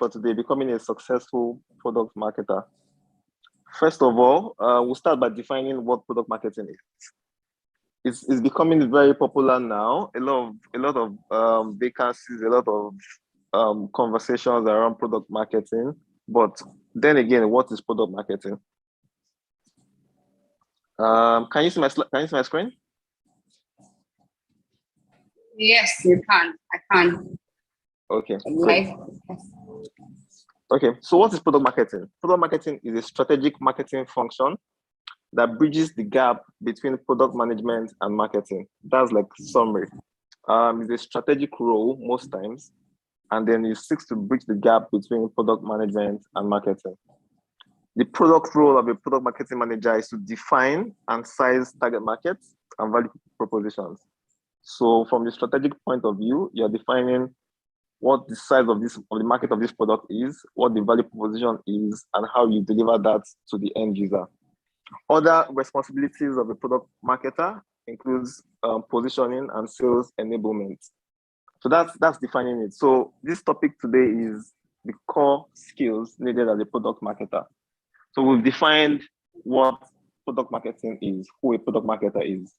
for today, becoming a successful product marketer. First of all, we'll start by defining what product marketing is. It's becoming very popular now. A lot of vacancies, a lot of conversations around product marketing. But then again, what is product marketing? Can you see my screen? Yes, you can. I can. Okay. Okay. So what is product marketing? Product marketing is a strategic marketing function that bridges the gap between product management and marketing. That's like summary. It's a strategic role most times, and then it seeks to bridge the gap between product management and marketing. The product role of a product marketing manager is to define and size target markets and value propositions. So from the strategic point of view, you're defining what the size of the market of this product is, what the value proposition is, and how you deliver that to the end user. Other responsibilities of a product marketer includes positioning and sales enablement. So that's defining it. So this topic today is the core skills needed as a product marketer. So we've defined what product marketing is, who a product marketer is.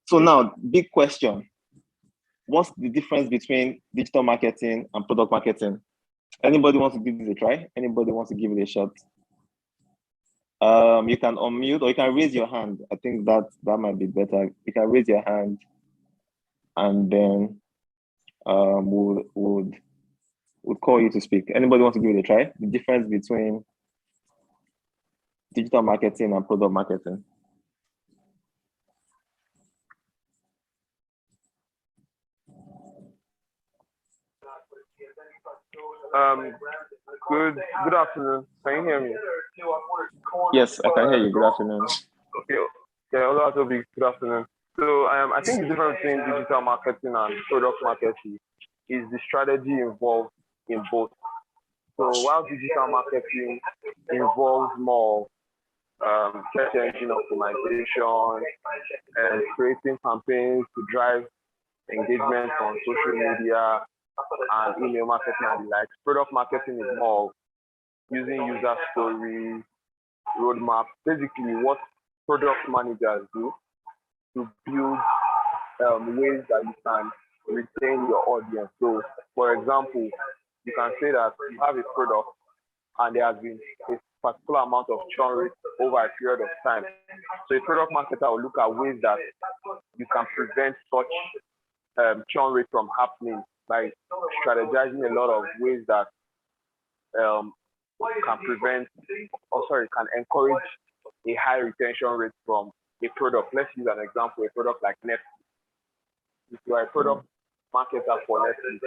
So now, big question. What's the difference between digital marketing and product marketing? Anybody wants to give this a try? Anybody wants to give it a shot? You can unmute or you can raise your hand. I think that might be better. You can raise your hand and then we'll call you to speak. Anybody wants to give it a try? The difference between digital marketing and product marketing. Good afternoon. Can you hear me? Yes, I can hear you. Good afternoon. Okay. Yeah, hello, Tobi. Good afternoon. So I think the difference between digital marketing and product marketing is the strategy involved in both. So while digital marketing involves more search engine optimization and creating campaigns to drive engagement on social media and email marketing and the likes, product marketing is more using user stories, roadmap, basically what product managers do to build ways that you can retain your audience. So, for example, you can say that you have a product and there has been a particular amount of churn rate over a period of time. So a product marketer will look at ways that you can prevent such churn rate from happening by strategizing a lot of ways that can encourage a high retention rate from a product. Let's use an example, a product like Netflix. If you are a product marketer for Netflix,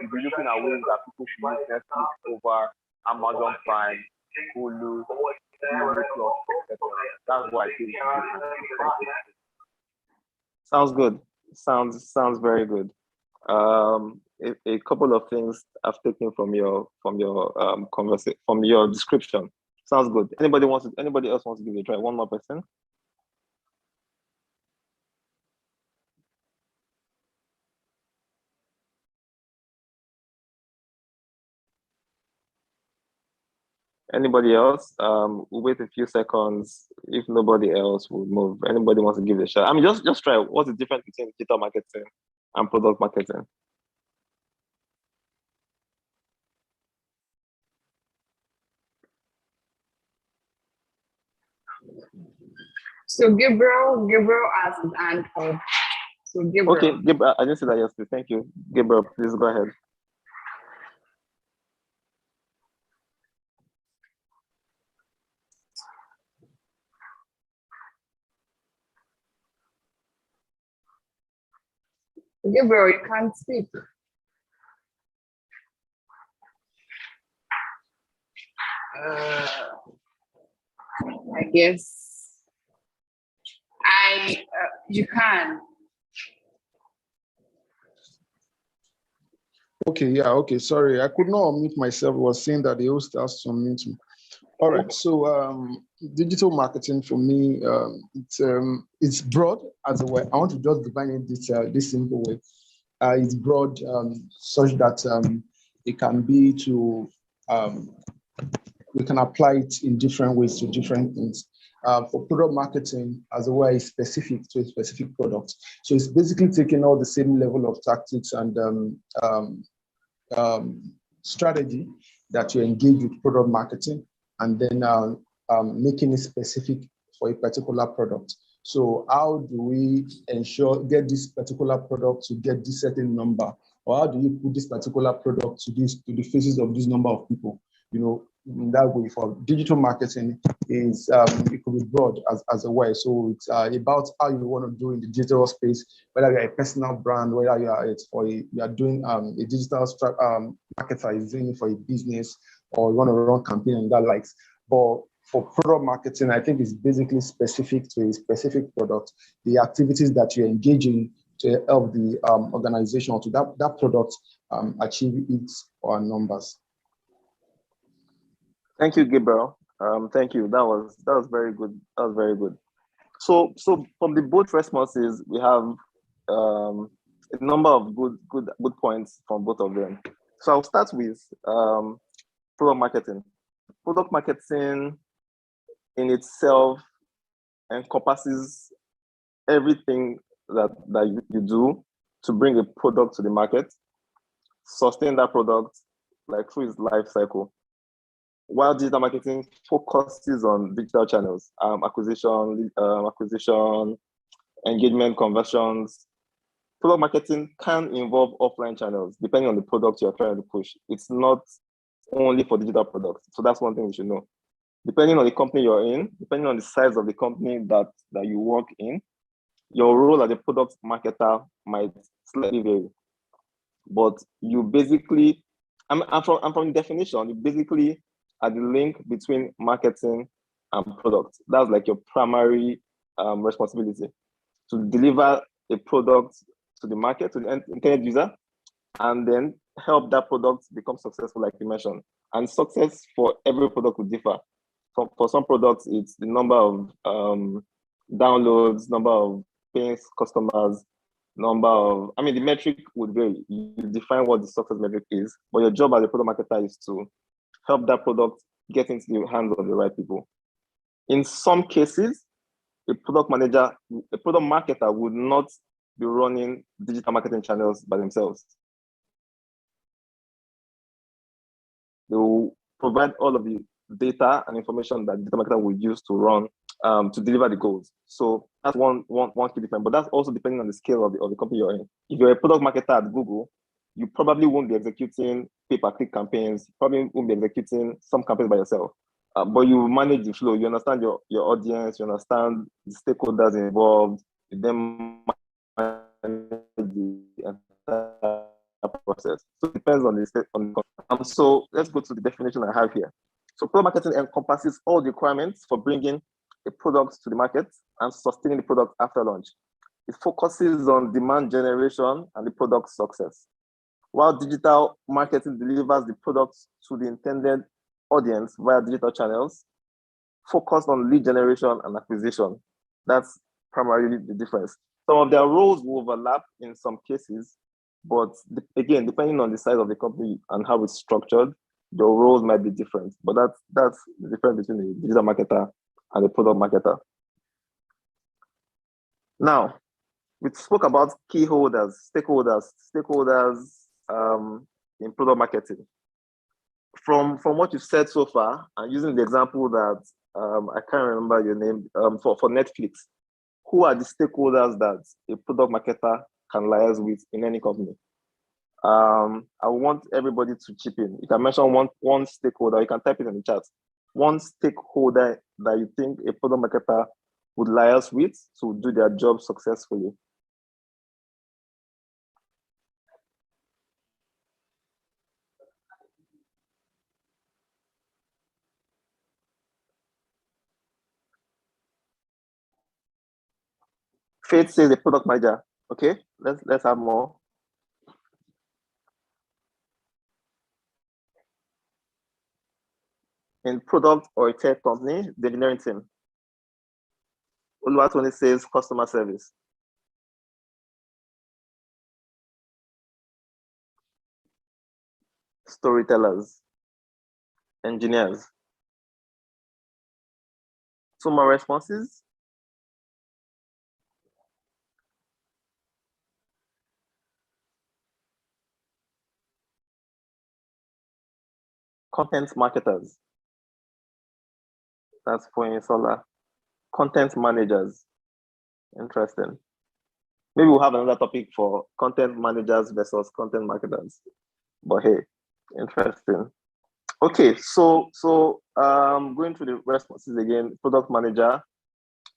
you'll be looking at ways that people should use Netflix over Amazon Prime, Hulu, Disney Plus, etc. That's why I think. Sounds good. Sounds very good. A couple of things I've taken from your conversation, from your description. Sounds good. Anybody else wants to give it a try? One more person. Anybody else? We'll wait a few seconds. If nobody else will move. Anybody wants to give it a shot? I mean, just try. What's the difference between digital marketing and product marketing? So Gabriel has his hand up. So Gabriel. Okay, Gabriel, I didn't see that yesterday. Thank you. Gabriel, please go ahead. Gabriel, you can't speak. I guess you can. Okay, yeah, okay, sorry. I could not unmute myself. I was saying that the host has to unmute me. All right, so digital marketing for me, it's broad as a way. I want to just define it this simple way. It's broad such that it can be to, we can apply it in different ways to different things. For product marketing, as a way, is specific to a specific product. So it's basically taking all the same level of tactics and strategy that you engage with product marketing, and then making it specific for a particular product. So how do we get this particular product to get this certain number? Or how do you put this particular product to the faces of this number of people? You know, in that way, for digital marketing is it could be broad as a way. So it's about how you want to do in the digital space, whether you're a personal brand, whether you are doing a digital marketer is doing it for a business, or you want to run campaign and that likes. But for product marketing, I think it's basically specific to a specific product, the activities that you're engaging to help the organization or to that product achieve its numbers. Thank you, Gabriel. Thank you. That was very good. That was very good. So from the both responses, we have a number of good points from both of them. So I'll start with product marketing. Product marketing in itself encompasses everything that you do to bring a product to the market, sustain that product like through its life cycle. While digital marketing focuses on digital channels, acquisition, engagement, conversions, product marketing can involve offline channels depending on the product you're trying to push. It's not only for digital products. So that's one thing we should know. Depending on the company you're in, depending on the size of the company that you work in, your role as a product marketer might slightly vary. But you basically, I'm from the definition, you basically are the link between marketing and product. That's like your primary responsibility, to deliver a product to the market, to the internet user, and then help that product become successful, like you mentioned. And success for every product will differ. For some products, it's the number of downloads, number of paying customers, the metric would vary. You define what the success metric is, but your job as a product marketer is to help that product get into the hands of the right people. In some cases, a product marketer would not be running digital marketing channels by themselves. They will provide all of the data and information that the digital marketer will use to run to deliver the goals. So that's one key difference, but that's also depending on the scale of the company you're in. If you're a product marketer at Google, you probably won't be executing pay-per-click campaigns, probably won't be executing some campaigns by yourself, but you manage the flow, you understand your audience, you understand the stakeholders involved, you then manage the entire process. So it depends on the so let's go to the definition I have here. So product marketing encompasses all the requirements for bringing a product to the market and sustaining the product after launch. It focuses on demand generation and the product success, while digital marketing delivers the products to the intended audience via digital channels, focused on lead generation and acquisition. That's primarily the difference. Some of their roles will overlap in some cases, but again, depending on the size of the company and how it's structured, the roles might be different. But that's the difference between the digital marketer and the product marketer. Now, we spoke about keyholders, stakeholders in product marketing. From what you've said so far, and using the example that I can't remember your name, for Netflix, who are the stakeholders that a product marketer can liaise with in any company? I want everybody to chip in. You can mention one stakeholder, you can type it in the chat. One stakeholder that you think a product marketer would liaise with to do their job successfully. Faith says the product manager. Okay, let's have more. In product or a tech company, the engineering team. Oluwatoni says customer service. storytellers, engineers. Two more responses. Content marketers. That's for Solar. Content managers. Interesting. Maybe we'll have another topic for content managers versus content marketers. But hey, interesting. Okay, so going through the responses again. Product manager.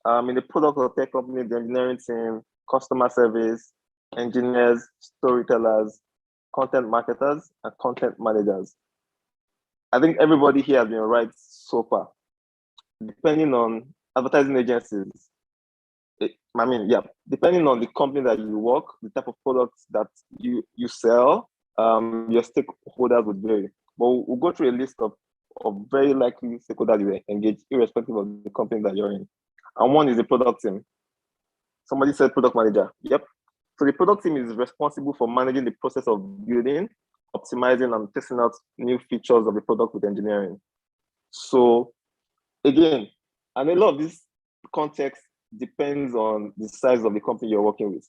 In the product or tech company, the engineering team, customer service, engineers, storytellers, content marketers, and content managers. I think everybody here has been right so far. Depending on advertising agencies, depending on the company that you work, the type of products that you sell, your stakeholders would vary. But we'll go through a list of very likely stakeholders you engage, irrespective of the company that you're in. And one is the product team. Somebody said product manager. Yep. So the product team is responsible for managing the process of building, optimizing, and testing out new features of the product with engineering. So again, and a lot of this context depends on the size of the company you're working with.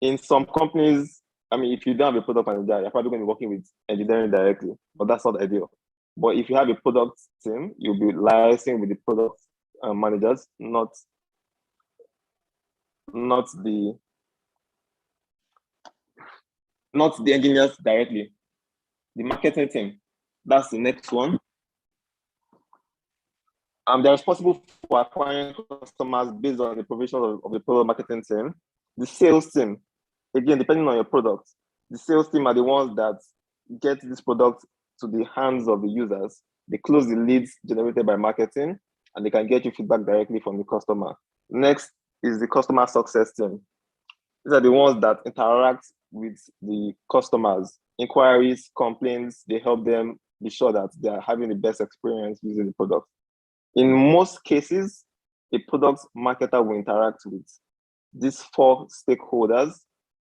In some companies, if you don't have a product manager, you're probably going to be working with engineering directly, but that's not ideal. But if you have a product team, you'll be liaising with the product managers, not the engineers directly. The marketing team, that's the next one. They're responsible for acquiring customers based on the provision of the product marketing team. The sales team, again, depending on your product, the sales team are the ones that get this product to the hands of the users. They close the leads generated by marketing, and they can get you feedback directly from the customer. Next is the customer success team. These are the ones that interact with the customers, inquiries, complaints. They help them be sure that they are having the best experience using the product. In most cases, a product marketer will interact with these 4 stakeholders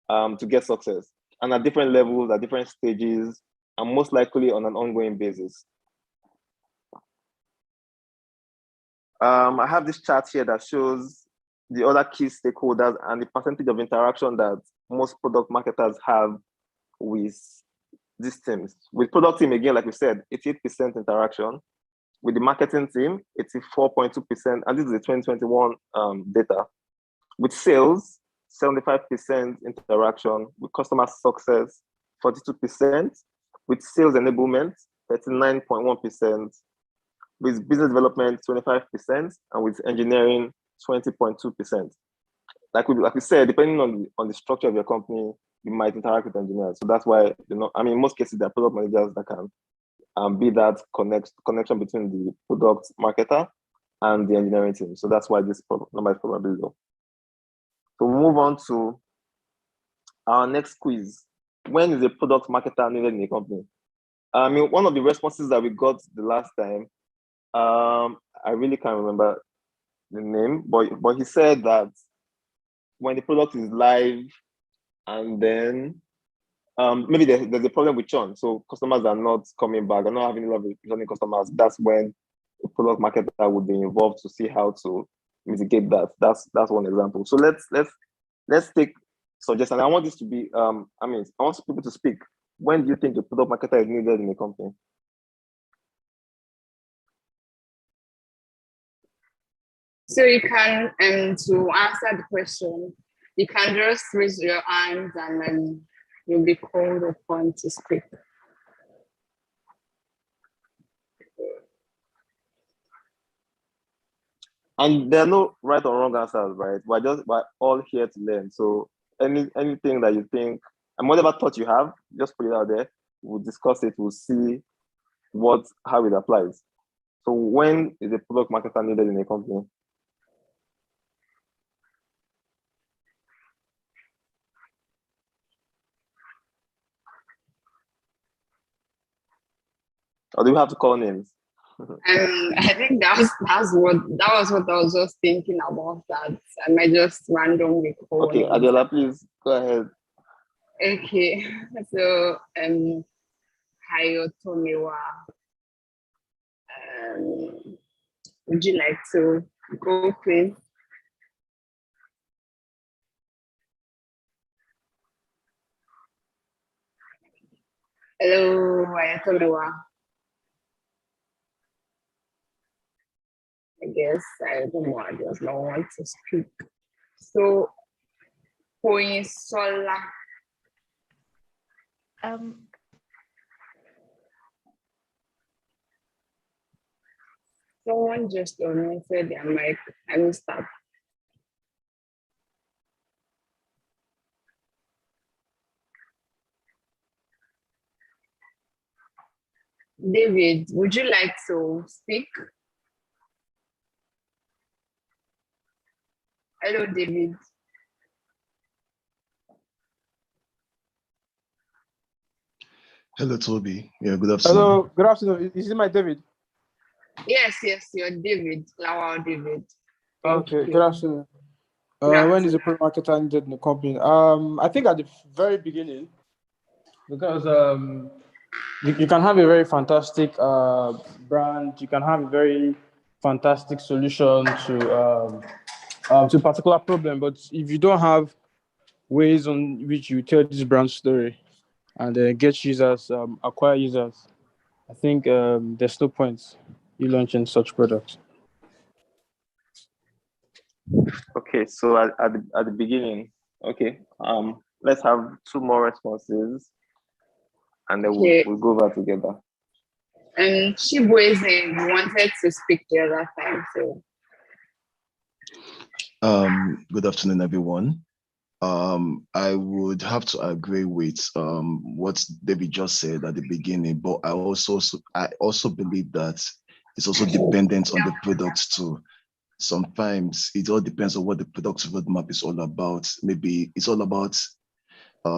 to get success, and at different levels, at different stages, and most likely on an ongoing basis. I have this chart here that shows the other key stakeholders and the percentage of interaction that most product marketers have with these teams. With product team, again, like we said, 88% interaction. With the marketing team, 84.2%, and this is the 2021 data. With sales, 75% interaction. With customer success, 42%. With sales enablement, 39.1%. With business development, 25%, and with engineering, 20.2%. Like we said, depending on the structure of your company, you might interact with engineers. So that's why, in most cases, there are product managers that can be that connection between the product marketer and the engineering team. So that's why this number is probably low. So we'll move on to our next quiz. When is a product marketer needed in a company? One of the responses that we got the last time, I really can't remember the name, but he said that when the product is live and then maybe there's a problem with churn, so customers are not coming back, are not having a lot of returning customers. That's when a product marketer would be involved to see how to mitigate that. That's one example. So let's take suggestions. I want this to be I want people to speak. When do you think a product marketer is needed in a company? So you can, to answer the question, you can just raise your hands and then you'll be called upon to speak. And there are no right or wrong answers, right? We're all here to learn. So anything that you think, and whatever thought you have, just put it out there. We'll discuss it. We'll see how it applies. So when is a product marketer needed in a company? Or do we have to call names? I think that was what I was just thinking about, that I might just randomly call. Okay, names. Adela, please go ahead. Okay, so Kayotomiwa. Would you like to go, please? Hello, Ayatomiwa. I guess I don't know. I just don't want to speak. So, Poinsola. Someone just unmuted their mic. I missed that. David, would you like to speak? Hello, David. Hello, Toby. Yeah, good afternoon. Hello, good afternoon. Is it my David? Yes, you're David. Lawal David. Okay, good afternoon. Good When is the afternoon. marketer needed in the company? I think at the very beginning, because you can have a very fantastic brand, you can have a very fantastic solution to a particular problem, but if you don't have ways on which you tell this brand story and get users, acquire users, I think there's no point you launching such products. Okay, so at the beginning, okay, let's have two more responses, and then Okay. we'll go over together. And Chibueze wanted to speak the other time, so. Good afternoon, everyone. I would have to agree with what David just said at the beginning, but I also believe that it's also dependent on the products too. Sometimes it all depends on what the product roadmap is all about. Maybe it's all about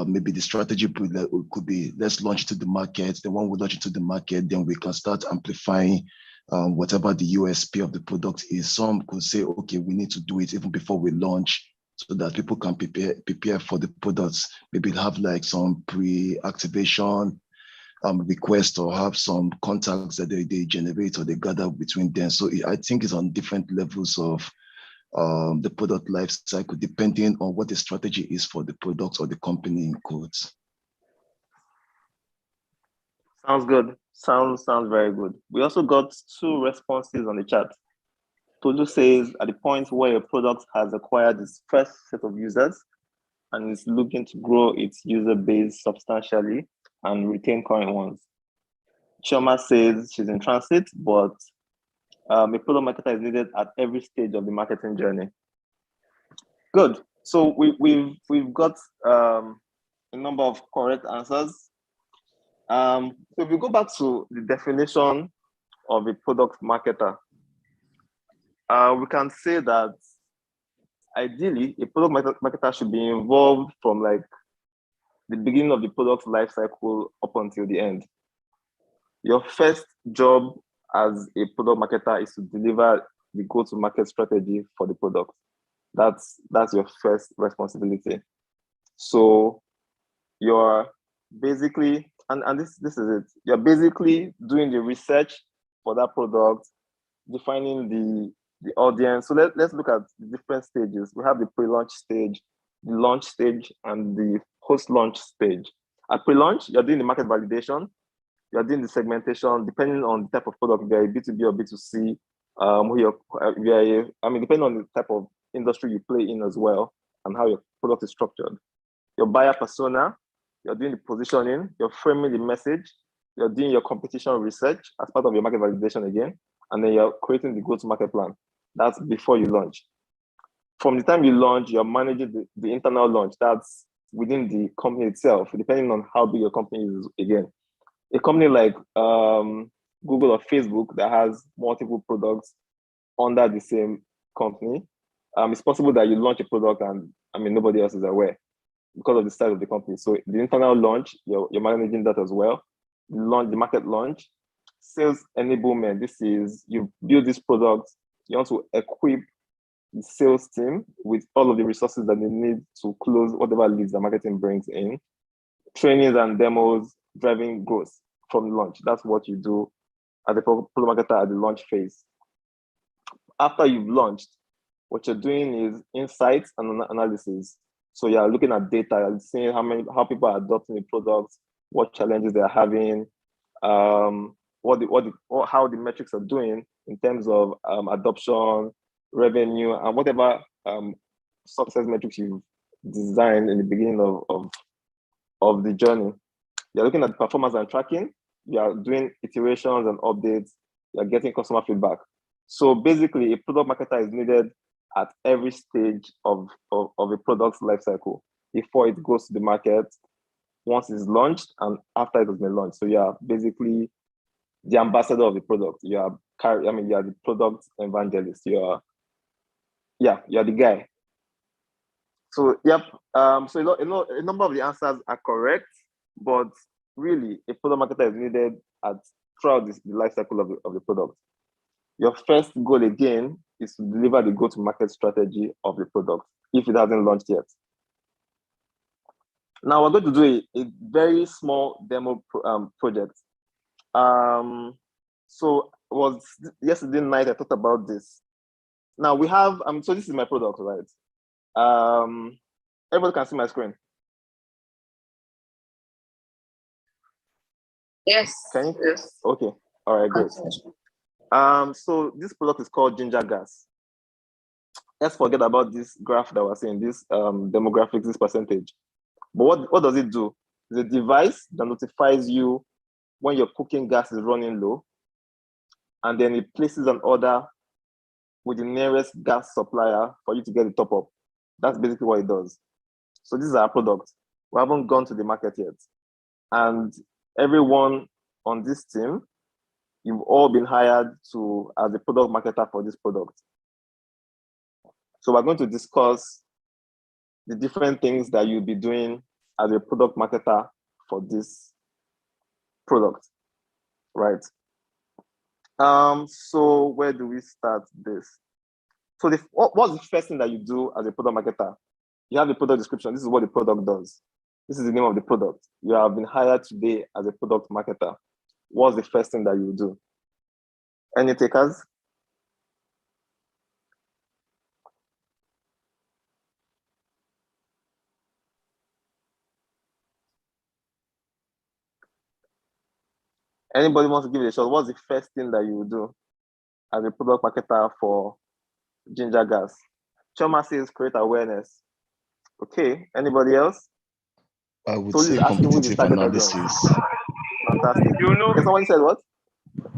maybe the strategy could be, let's launch to the market. Then when we launch it to the market, then we can start amplifying whatever the USP of the product is. Some could say, okay, we need to do it even before we launch so that people can prepare for the products. Maybe have like some pre-activation request or have some contacts that they generate or they gather between them. So I think it's on different levels of the product life cycle, depending on what the strategy is for the product or the company in quotes. Sounds good. Sounds very good. We also got two responses on the chat. Tolu says, at the point where a product has acquired its first set of users and is looking to grow its user base substantially and retain current ones. Chioma says she's in transit, but a product marketer is needed at every stage of the marketing journey. Good. So we've got a number of correct answers. So if we go back to the definition of a product marketer, we can say that ideally a product marketer should be involved from like the beginning of the product life cycle up until the end. Your first job as a product marketer is to deliver the go-to-market strategy for the product. That's your first responsibility. So you're basically, and this is it, you're basically doing the research for that product, defining the audience. So let's look at the different stages. We have the pre-launch stage, the launch stage, and the post-launch stage. At pre-launch, you're doing the market validation, you're doing the segmentation, depending on the type of product, you're a B2B or B2C, depending on the type of industry you play in as well, and how your product is structured. Your buyer persona, you're doing the positioning, you're framing the message, you're doing your competition research as part of your market validation again, and then you're creating the go-to-market plan. That's before you launch. From the time you launch, you're managing the internal launch. That's within the company itself, depending on how big your company is again. A company like Google or Facebook that has multiple products under the same company, it's possible that you launch a product and nobody else is aware because of the size of the company. So the internal launch, you're managing that as well. The market launch, sales enablement. This is, you build this product, you want to equip the sales team with all of the resources that they need to close whatever leads the marketing brings in. Trainings and demos, driving growth. from launch. That's what you do as a product marketer at the launch phase. After you've launched, what you're doing is insights and analysis. So you're looking at data, you're seeing how people are adopting the product, what challenges they're having, how the metrics are doing in terms of adoption, revenue, and whatever success metrics you've designed in the beginning of the journey. You're looking at performance and tracking, you're doing iterations and updates, you're getting customer feedback. So basically, a product marketer is needed at every stage of a product's lifecycle, before it goes to the market, once it's launched, and after it has been launched. So you're basically the ambassador of the product. You are the product evangelist. You're the guy. So yep. So a number of the answers are correct, but really, a product marketer is needed throughout the life cycle of the product. Your first goal again is to deliver the go-to-market strategy of the product if it hasn't launched yet. Now we're going to do a very small demo project. So it was yesterday night I thought about this. Now we have so this is my product, right? Everybody can see my screen. Yes. Can you? Yes. Okay. All right, great. So this product is called Ginger Gas. Let's forget about this graph that we're seeing, this demographics, this percentage. But what does it do? It's a device that notifies you when your cooking gas is running low, and then it places an order with the nearest gas supplier for you to get the top up. That's basically what it does. So this is our product. We haven't gone to the market yet. And everyone on this team, you've all been hired as a product marketer for this product. So we're going to discuss the different things that you'll be doing as a product marketer for this product, right? So where do we start this? So what's the first thing that you do as a product marketer? You have the product description. This is what the product does. This is the name of the product. You have been hired today as a product marketer. What's the first thing that you do? Any takers? Anybody wants to give it a shot? What's the first thing that you do as a product marketer for Ginger Gas? Choma says create awareness. Okay, anybody else? I would So say competitive analysis. Fantastic. You know, Okay, someone said what?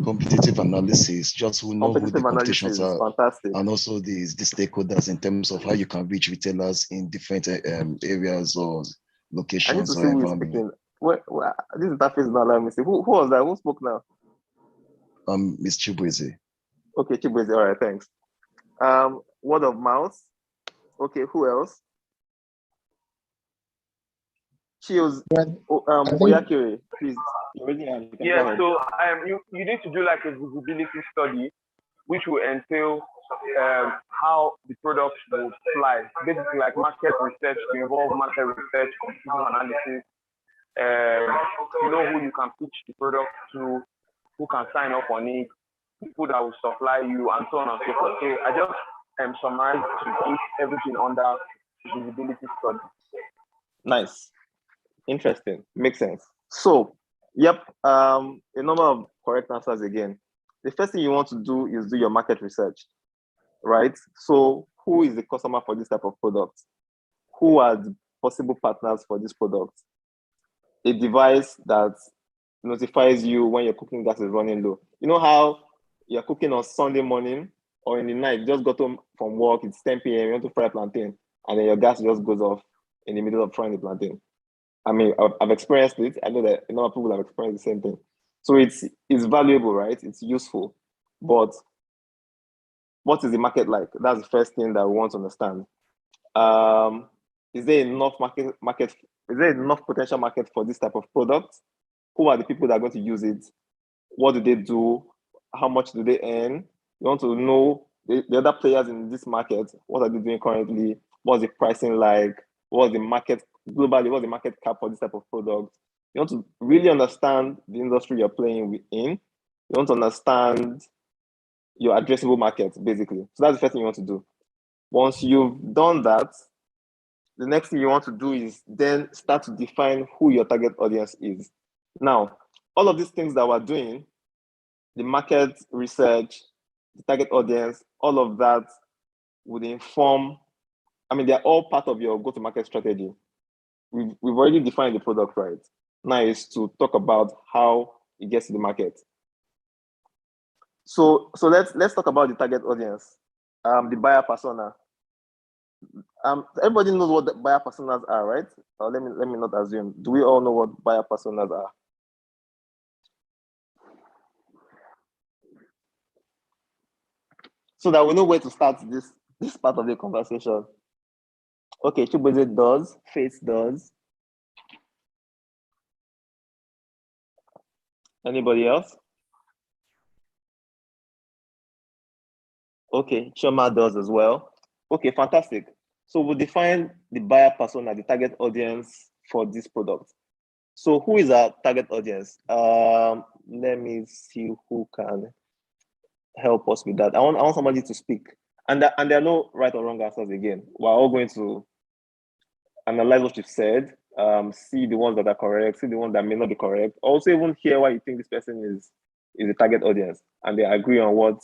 Competitive analysis, just to know who the competitions are, fantastic. and also the stakeholders in terms of how you can reach retailers in different areas or locations. I need to see who is speaking. This interface is not allowing me to see. Who was that? Who spoke now? Miss Chibueze. Okay, Chibueze. All right, thanks. Word of mouth. Okay, who else? Chios. Oyakire, please. Yeah, so you need to do like a visibility study, which will entail how the product will fly. Basically, like market research, to involve market research, competitive analysis. You know who you can pitch the product to, who can sign up on it, people that will supply you, and so on and so forth. So I just summarized to put everything under visibility study. Nice. Interesting. Makes sense. So, yep, a number of correct answers again. The first thing you want to do is do your market research, right? So who is the customer for this type of product? Who are the possible partners for this product? A device that notifies you when your cooking gas is running low. You know how you're cooking on Sunday morning or in the night, you just got home from work, it's 10 p.m., you want to fry plantain, and then your gas just goes off in the middle of frying the plantain. I mean, I've experienced it. I know that a lot of people have experienced the same thing. So it's valuable, right? It's useful. But what is the market like? That's the first thing that we want to understand. Is there enough market? Is there enough potential market for this type of product? Who are the people that are going to use it? What do they do? How much do they earn? You want to know the other players in this market. What are they doing currently? What's the pricing like? What's the market globally? What's the market cap for this type of product? You want to really understand the industry you're playing in. You want to understand your addressable market, basically. So that's the first thing you want to do. Once you've done that, the next thing you want to do is then start to define who your target audience is. Now, all of these things that we're doing, the market research, the target audience, all of that would inform, they're all part of your go-to-market strategy. We've already defined the product, right? Now is to talk about how it gets to the market. So let's talk about the target audience, the buyer persona. Everybody knows what the buyer personas are, right? Let me not assume. Do we all know what buyer personas are? So that we know where to start this part of the conversation. Okay, Chibueze does, Faith does. Anybody else? Okay, Choma does as well. Okay, fantastic. So we'll define the buyer persona, the target audience for this product. So who is our target audience? Let me see who can help us with that. I want somebody to speak. And there are no right or wrong answers again. We're all going to analyze what you've said, see the ones that are correct, see the ones that may not be correct. Also even hear why you think this person is the target audience, and they agree on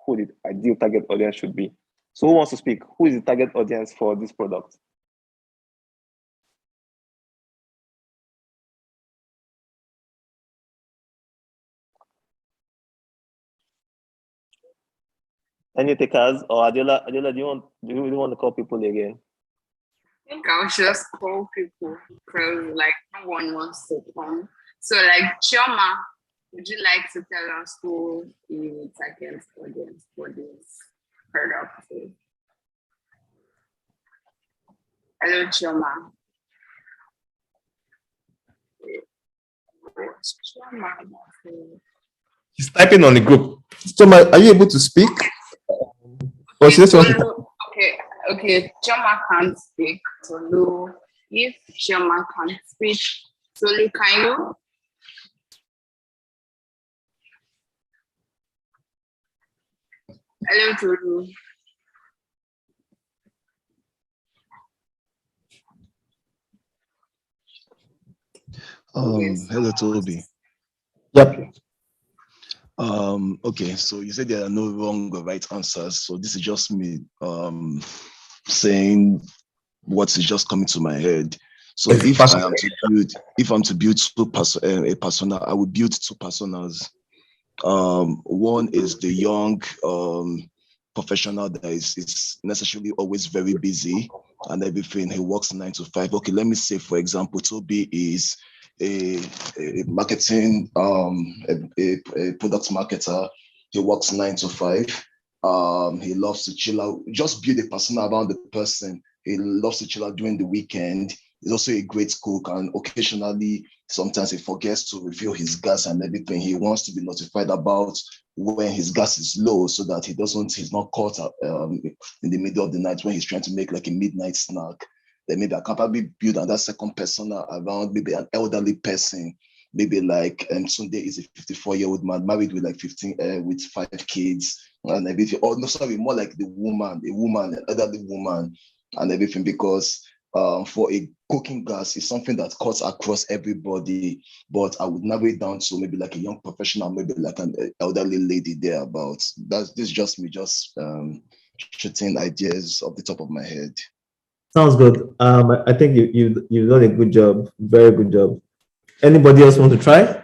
who the ideal target audience should be. So who wants to speak? Who is the target audience for this product? Any takers? Or Adela, do you really want to call people again? I think I'll just call people because like no one wants to come. So like Chioma, would you like to tell us who is target audience for this product? Hello, Chioma. She's typing on the group. Choma, are you able to speak? Or she just wants to... Okay. Chioma can't speak. Tolu, if Chioma can't speak, Tolu, can you? Hello, Tolu. Hello, Tobi. Yep. Okay, so you said there are no wrong or right answers. So this is just me saying what's just coming to my head. So if I'm to build a persona, I would build two personas. One is the young professional that is necessarily always very busy and everything. He works 9 to 5. Okay, let me say, for example, Tobi is a marketing, a product marketer. He works 9 to 5. He loves to chill out. Just build a persona around the person. He loves to chill out during the weekend. He's also a great cook, and occasionally, sometimes he forgets to refill his gas and everything. He wants to be notified about when his gas is low so that he's not caught in the middle of the night when he's trying to make like a midnight snack. Then maybe I can probably build another second persona around maybe an elderly person. Maybe like Sunday is a 54-year-old man married with like 5 kids and everything. Oh no, sorry, more like a woman, an elderly woman and everything, because for a cooking gas is something that cuts across everybody, but I would narrow it down to maybe like a young professional, maybe like an elderly lady thereabouts. This is just me shooting ideas off the top of my head. Sounds good. I think you've done a good job, very good job. Anybody else want to try? I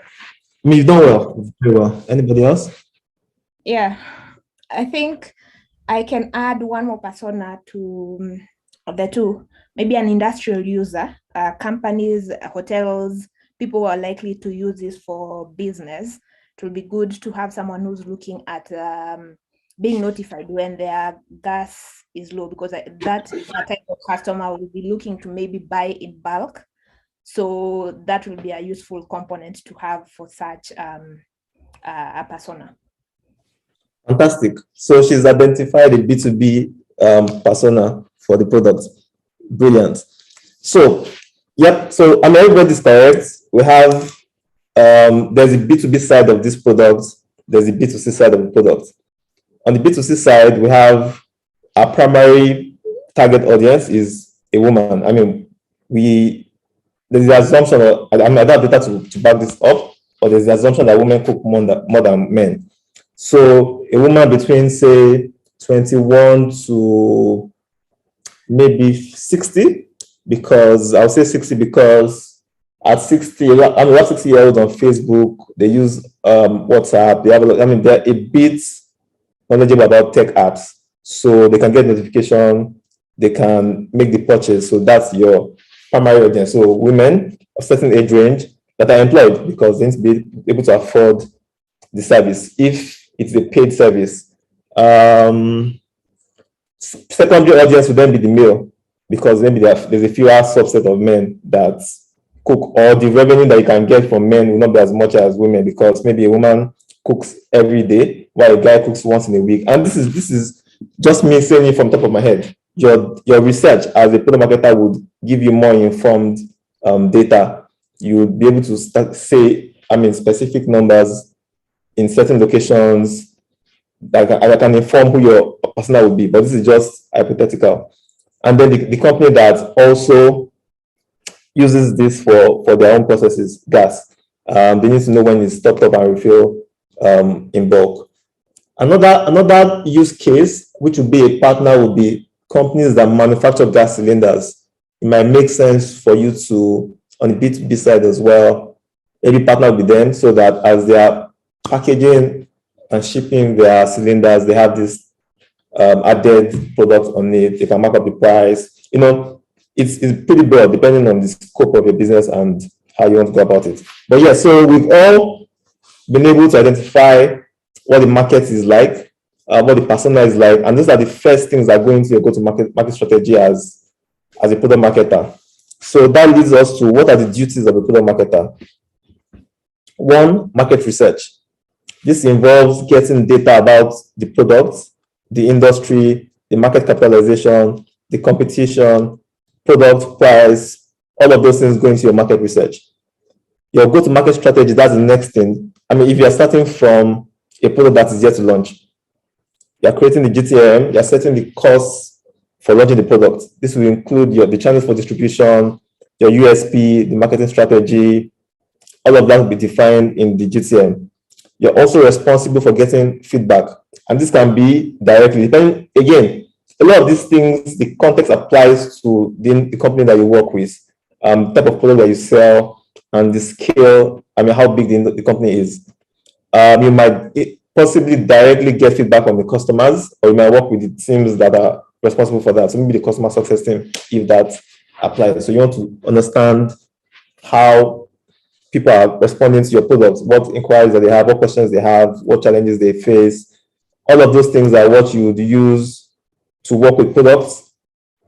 mean, you've done well, very well. Anybody else? Yeah, I think I can add one more persona to the two. Maybe an industrial user, companies, hotels, people who are likely to use this for business. It will be good to have someone who's looking at being notified when their gas is low, because that type of customer will be looking to maybe buy in bulk. So that will be a useful component to have for such a persona. Fantastic. So she's identified a B2B persona for the product. Brilliant. So, yep. So everybody's correct. we have there's a B2B side of this product, there's a B2C side of the product. On the B2C side, we have our primary target audience is a woman. I mean, there's the assumption, I don't have data to back this up, but there's the assumption that women cook more than men. So a woman between, say, 21 to maybe 60, because I'll say 60 because at 60, we have 60-year-olds on Facebook, they use WhatsApp, they're a bit knowledgeable about tech apps. So they can get notification, they can make the purchase. So that's your primary audience. So women of certain age range that are employed because they need to be able to afford the service if it's a paid service. Secondary audience would then be the male because maybe there's a fewer subset of men that cook, or the revenue that you can get from men will not be as much as women because maybe a woman cooks every day while a guy cooks once in a week. And this is just me saying it from the top of my head. Your research as a product marketer would give you more informed data. You would be able to say specific numbers in certain locations that can inform who your persona would be, but this is just hypothetical. And then the company that also uses this for their own processes, gas, they need to know when it's topped up and refill in bulk. Another use case, which would be a partner, would be companies that manufacture gas cylinders. It might make sense for you to, on the B2B side as well, maybe partner with them so that as they are packaging and shipping their cylinders, they have this added product on it. They can mark up the price. It's pretty broad depending on the scope of your business and how you want to go about it. But yeah, so we've all been able to identify what the market is like, what the persona is like, and those are the first things that go into your go-to-market strategy as a product marketer. So that leads us to what are the duties of a product marketer. One, market research. This involves getting data about the product, the industry, the market capitalization, the competition, product price, all of those things go into your market research. Your go-to-market strategy, that's the next thing. If you're starting from a product that is yet to launch, you're creating the GTM, you're setting the costs for launching the product. This will include the channels for distribution, your USP, the marketing strategy, all of that will be defined in the GTM. You're also responsible for getting feedback. And this can be directly, depending, again, a lot of these things, the context applies to the company that you work with, type of product that you sell, and the scale, how big the company is. You might possibly directly get feedback from the customers, or you might work with the teams that are responsible for that. So maybe the customer success team, if that applies. So you want to understand how people are responding to your products, what inquiries that they have, what questions they have, what challenges they face. All of those things are what you would use to work with products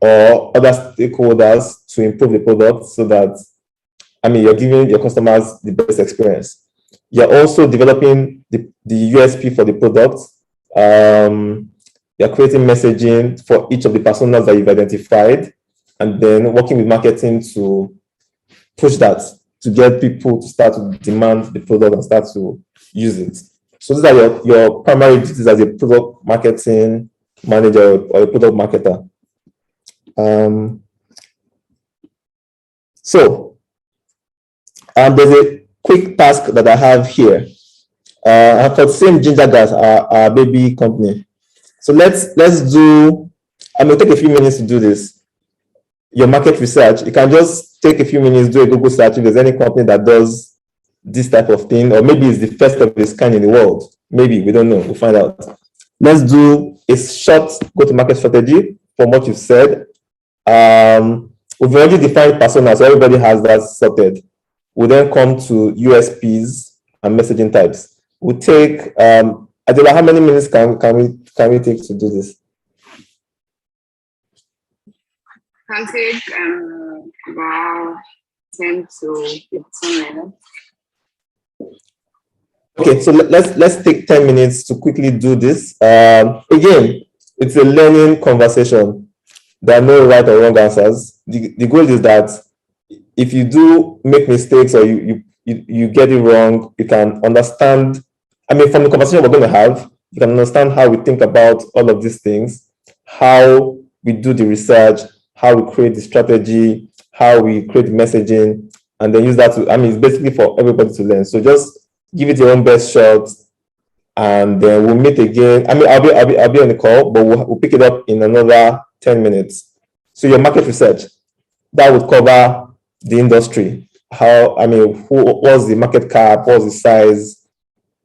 or other stakeholders to improve the product so that, you're giving your customers the best experience. You're also developing the USP for the product. You're creating messaging for each of the personas that you've identified, and then working with marketing to push that, to get people to start to demand the product and start to use it. So these are your primary duties as a product marketing manager or a product marketer. There's a quick task that I have here. I've got same Ginger Gas, our baby company. So let's do, it'll take a few minutes to do this. Your market research, you can just take a few minutes, do a Google search if there's any company that does this type of thing, or maybe it's the first of its kind in the world. Maybe, we don't know, we'll find out. Let's do a short go-to-market strategy from what you've said. We've already defined personas, so everybody has that sorted. We'll then come to USPs and messaging types. We'll take, Adela, how many minutes can we take to do this? Can take about 10 to 15 minutes. Okay, so let's take 10 minutes to quickly do this. Again, it's a learning conversation. There are no right or wrong answers. The goal is that if you do make mistakes or you get it wrong, you can understand. I mean, from the conversation we're going to have, you can understand how we think about all of these things, how we do the research, how we create the strategy, how we create the messaging, and then use that to, I mean, it's basically for everybody to learn. So just give it your own best shot, and then we'll meet again. I mean, I'll be on the call, but we'll pick it up in another 10 minutes. So your market research, that would cover the industry. How, I mean, what's the market cap, what's the size,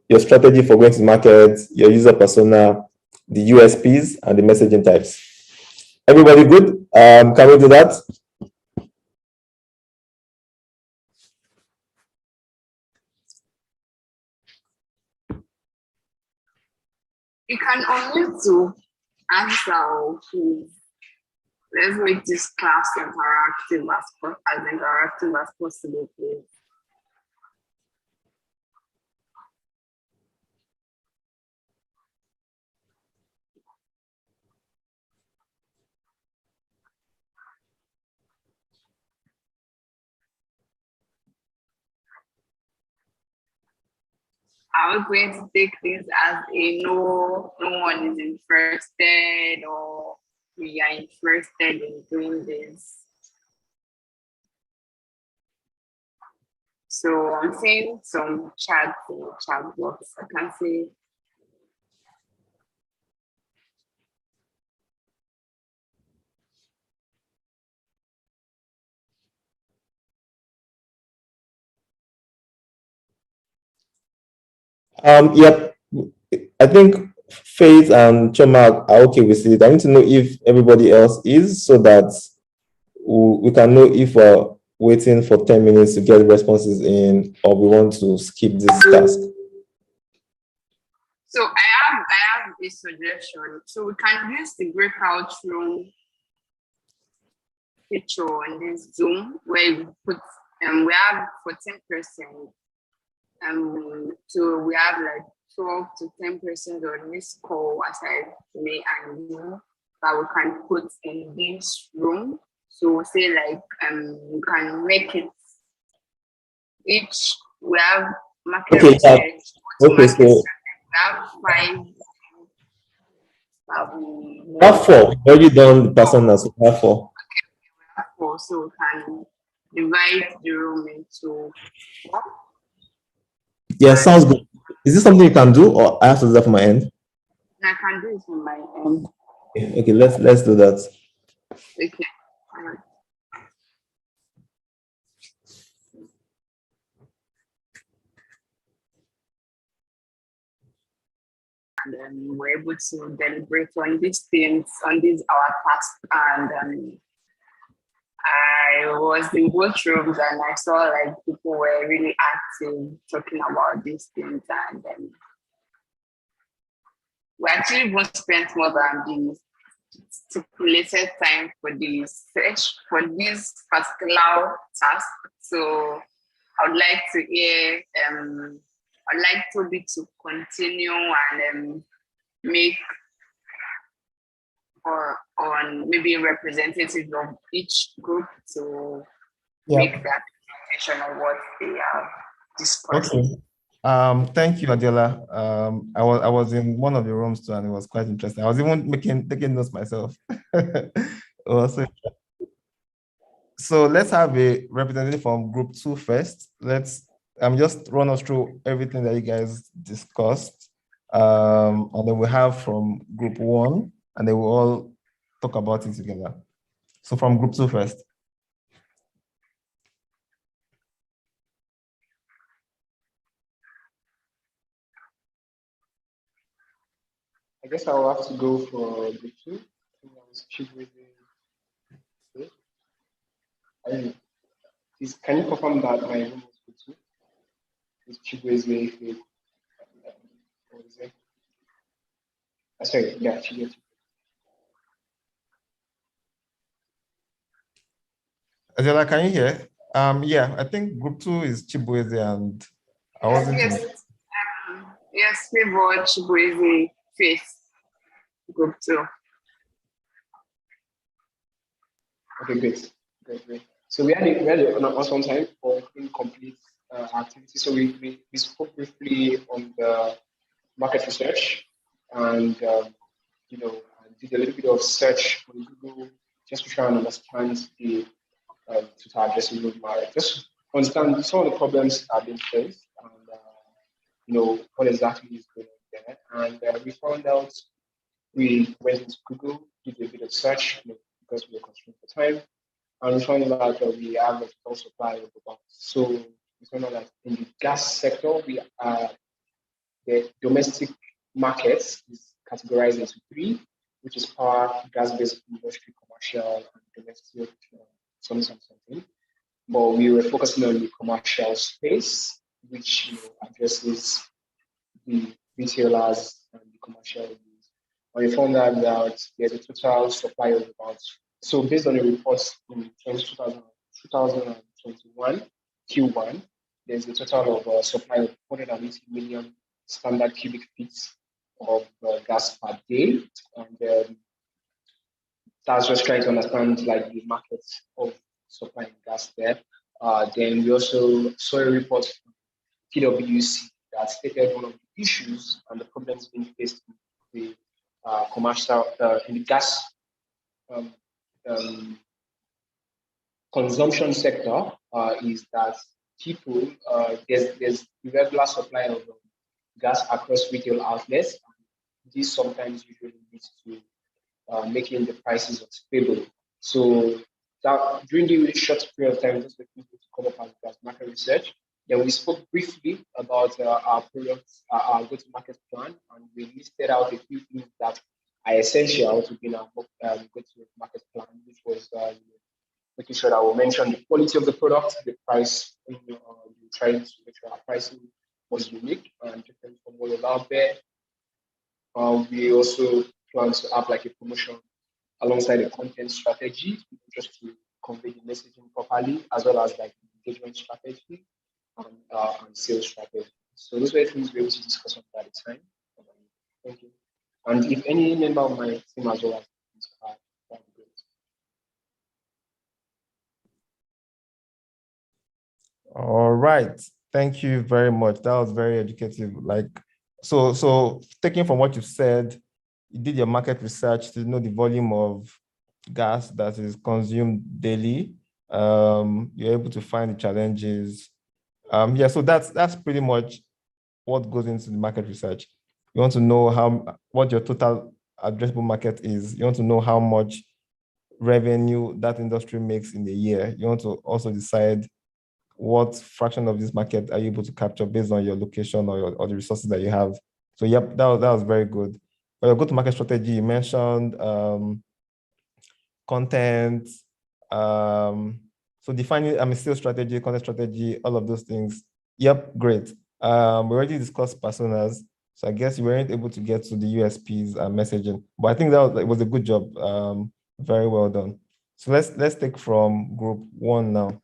your strategy for going to market, your user persona, the USPs, and the messaging types. Everybody good? Can we do that? You can only to answer, please. Let's make this class interactive as possible, please. Are we going to take this as a no one is interested, or we are interested in doing this? So I'm seeing some chat box. I can see. Yep. I think Faith and Choma are okay with it. I need to know if everybody else is, so that we can know if we're waiting for 10 minutes to get responses in, or we want to skip this task. So I have a suggestion. So we can use the breakout room feature on this Zoom, where we put we have 14%. So we have like 12 to 10% on this call, aside me and you, that we can put in this room. So say like we can make it each, we have market Okay, research, okay, so we have 5. we have 4. We've already done the personas, so we have 4. So we can divide the room into 4. Yeah, sounds good. Is this something you can do, or I have to do that from my end? I can do it from my end. Okay, let's do that. Okay. All right. And then we're able to deliberate on these things, on this our task. And I was in both rooms and I saw like people were really active talking about these things, and we actually even spent more than the stipulated time for the search for this particular task. So I would like to hear I'd like Tobi to continue and make or on maybe representative of each group to make that presentation of what they have discussed. Okay. Thank you, Adela. I was in one of the rooms too, and it was quite interesting. I was even taking notes myself. So let's have a representative from group 2 first. Let's just run us through everything that you guys discussed. And then we have from group 1, and then we'll all talk about it together. So from group 2 first. I guess I'll have to go for the 2. Please, can you confirm that my room is for 2? It's Chibweze. Sorry, yeah, Chibweze. Adela, can you hear? Yeah, I think group 2 is Chibweze, and I wasn't. Yes, Favor Chibweze Faith, group 2. Okay, great. So on some time for incomplete activity. So we spoke briefly on the market research and did a little bit of search on Google just to try and understand the total addressable market. Just understand some of the problems that have been faced and what exactly is going on there. And we found out, we went into Google, did a bit of search because we were constrained for time, and we found out that we have a total supply of about. So we found out that in the gas sector, the domestic market is categorized into three, which is power, gas-based industry, commercial, and domestic, something. But we were focusing on the commercial space, which addresses the retailers and the commercial use. And we found out that there's a total supply of about, so based on the reports in 2021, Q1, there's a total of supply of 480 million standard cubic feet of gas per day. And that's just trying to understand like the market of supplying gas there. Then we also saw a report from PwC that stated one of the issues and the problems being faced in the commercial, in the gas consumption sector is that people, there's irregular supply of gas across retail outlets. This sometimes usually leads to making the prices unstable. So that during the really short period of time, just for people to come up as market research, then we spoke briefly about our products, our go-to-market plan, and we listed out a few things that are essential to be in our go-to-market plan, which was making sure that we mention the quality of the product, the price, we trying to make sure our pricing was unique and different from what was out there. We also plan to have like a promotion alongside a content strategy, just to convey the messaging properly, as well as like engagement strategy and sales strategy. So those were things we were able to discuss on at the time. Thank you. And if any member of my team as well as that would be great. All right. Thank you very much. That was very educative. So taking from what you said, you did your market research to know the volume of gas that is consumed daily. You're able to find the challenges. So that's pretty much what goes into the market research. You want to know what your total addressable market is. You want to know how much revenue that industry makes in a year. You want to also decide what fraction of this market are you able to capture based on your location or the resources that you have. So yep, that was very good. For your go-to-market strategy, you mentioned content, so defining sales strategy, content strategy, all of those things. Yep, great. We already discussed personas, so I guess you weren't able to get to the USPs and messaging, but I think that was a good job. Very well done. So let's take from group one now.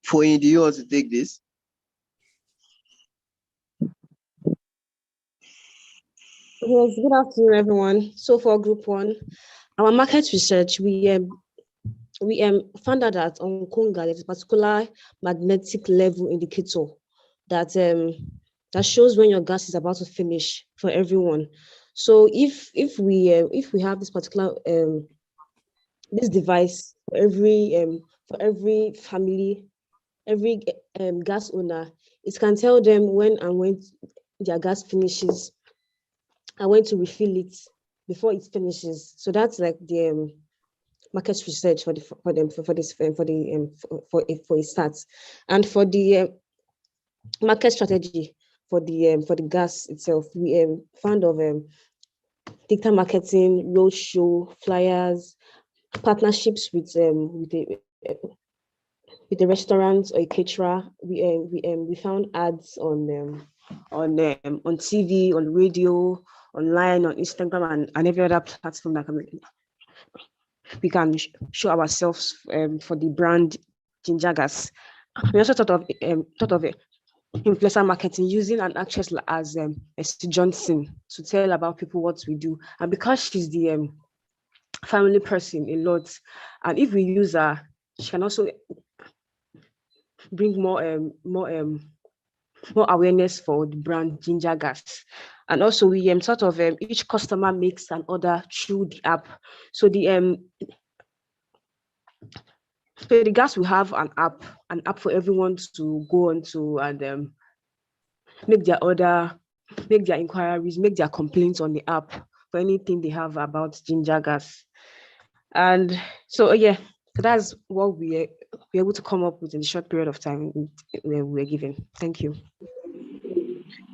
Foyin, do you want to take this? Yes, good afternoon, everyone. So for group one, our market research, we found out that on Konga, there's a particular magnetic level indicator that shows when your gas is about to finish for everyone. So if we have this particular this device for every family, every gas owner, it can tell them when their gas finishes and when to refill it before it finishes. So that's like the market research for it starts. And for the market strategy for the gas itself, we found of digital marketing, roadshow, flyers, partnerships with the restaurants or a caterer. We found ads on TV, on radio, online, on Instagram, and every other platform that we can show ourselves for the brand Ginger Gas. We also thought of influencer marketing using an actress as Esther Johnson to tell about people what we do. And because she's the family person a lot, and if we use her, she can also bring more awareness for the brand Ginger Gas. And also we sort of each customer makes an order through the app. So the gas will have an app for everyone to go on to and make their order, make their inquiries, make their complaints on the app for anything they have about Ginger Gas. And so yeah, that's what we're able to come up with in the short period of time we're given. Thank you.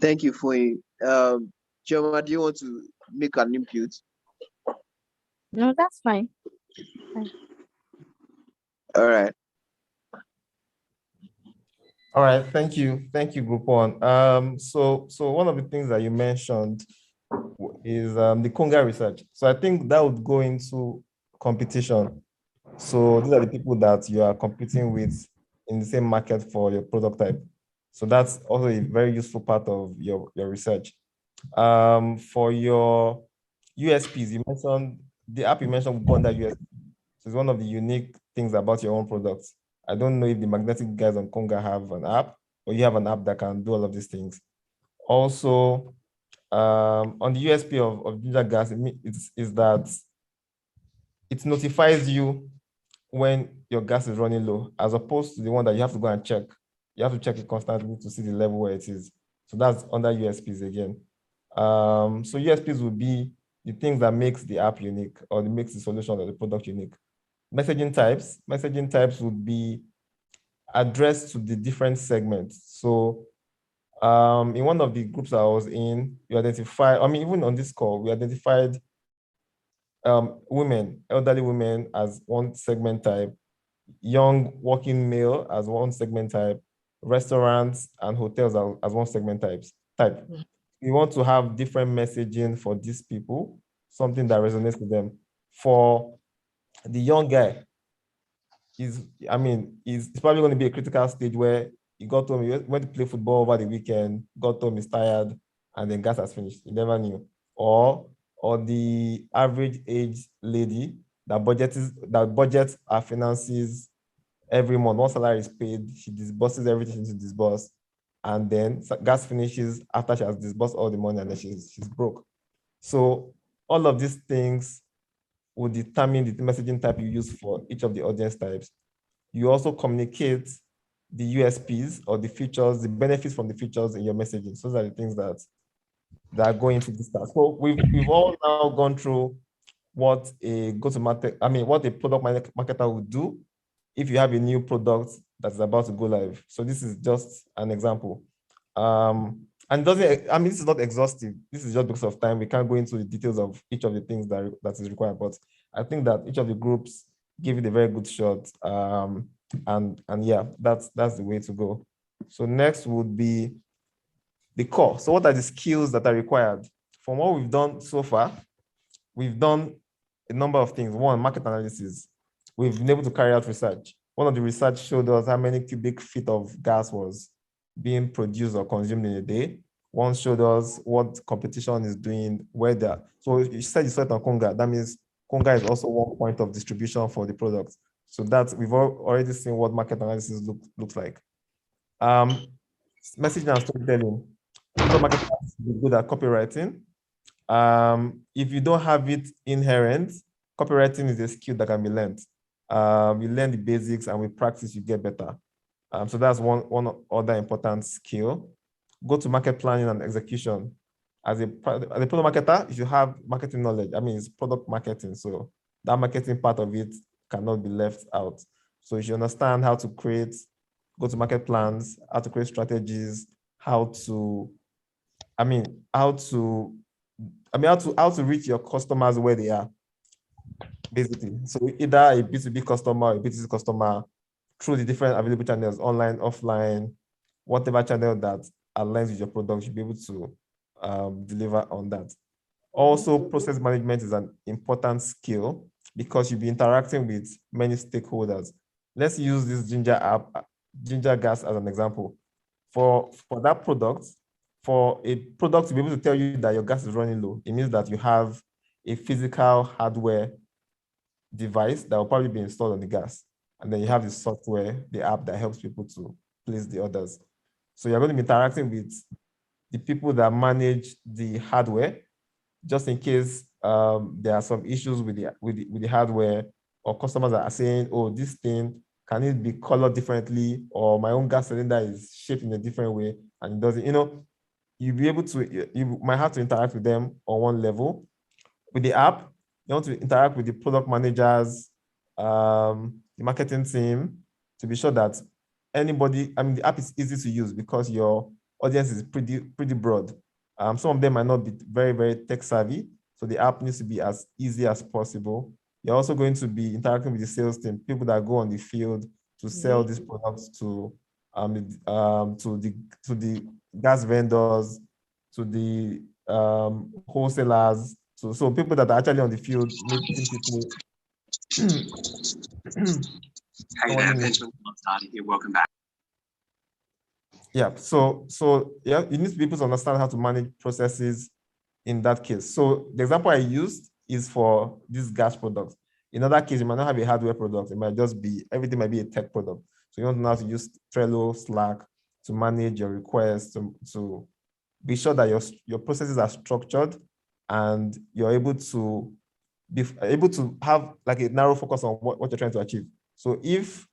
Thank you for it. Joma, do you want to make an input? No, that's fine. All right. All right, thank you, Group One. So one of the things that you mentioned is the Conga research. So I think that would go into competition. So these are the people that you are competing with in the same market for your product type. So that's also a very useful part of your research. For your USPs, you mentioned the app you mentioned would go under USP. So it's one of the unique things about your own products. I don't know if the magnetic guys on Conga have an app, or you have an app that can do all of these things. Also, on the USP of Ginger Gas, is that it notifies you when your gas is running low, as opposed to the one that you have to go and check. You have to check it constantly to see the level where it is. So that's under USPs again. So USPs would be the things that makes the app unique, or that makes the solution or the product unique. Messaging types would be addressed to the different segments. So in one of the groups I was in, you identify, even on this call, we identified women, elderly women as one segment type, young working male as one segment type, restaurants and hotels as one segment type. We want to have different messaging for these people, something that resonates with them. For the young guy, he's probably going to be a critical stage where he got home, he went to play football over the weekend, got home, he's tired, and then gas has finished. He never knew. Or the average age lady that budgets her finances every month. Once salary is paid, she disburses everything into disburse, and then gas finishes after she has disbursed all the money, and then she's broke. So all of these things will determine the messaging type you use for each of the audience types. You also communicate the USPs or the features, the benefits from the features in your messaging. So those are the things that are going to this task. So we've all now gone through what a go-to-market, what a product marketer would do if you have a new product that's about to go live. So this is just an example. And this is not exhaustive. This is just because of time. We can't go into the details of each of the things that is required, but I think that each of the groups give it a very good shot. And yeah, that's the way to go. So next would be the core. So what are the skills that are required? From what we've done so far, we've done a number of things. One, market analysis. We've been able to carry out research. One of the research showed us how many cubic feet of gas was being produced or consumed in a day. One showed us what competition is doing, where they're. So you said you saw it on Conga. That means Conga is also one point of distribution for the product. So that we've already seen what market analysis looks like. Messaging and storytelling. Marketers are good at copywriting. If you don't have it inherent, copywriting is a skill that can be learned. You learn the basics, and with practice, you get better. So that's one other important skill. Go to market planning and execution. As a product marketer, you should have marketing knowledge. It's product marketing, so that marketing part of it cannot be left out. So you should understand how to create go-to-market plans, how to create strategies, how to reach your customers where they are, basically. So either a B2B customer or a B2C customer through the different available channels, online, offline, whatever channel that aligns with your product, you'll be able to deliver on that. Also, process management is an important skill because you'll be interacting with many stakeholders. Let's use this Ginger Gas as an example. for that product, for a product to be able to tell you that your gas is running low, it means that you have a physical hardware device that will probably be installed on the gas. And then you have the software, the app that helps people to place the orders. So you're going to be interacting with the people that manage the hardware, just in case there are some issues with the hardware, or customers are saying, oh, this thing, can it be colored differently? Or my own gas cylinder is shaped in a different way and it doesn't, you'll be able to, you might have to interact with them on one level. With the app, you want to interact with the product managers, the marketing team, to be sure that the app is easy to use because your audience is pretty broad. Some of them might not be very, very tech savvy, so the app needs to be as easy as possible. You're also going to be interacting with the sales team, people that go on the field to sell these products to the gas vendors, to the wholesalers. So people that are actually on the field, meeting people. Hey there, Benjamin here. Welcome back. Yeah, so yeah, you need to be able to understand how to manage processes in that case. So the example I used is for this gas product. In other case, you might not have a hardware product. It might just be, everything might be a tech product. So you want to know how to use Trello, Slack to manage your requests, to be sure that your processes are structured and you're able to have like a narrow focus on what you're trying to achieve. So if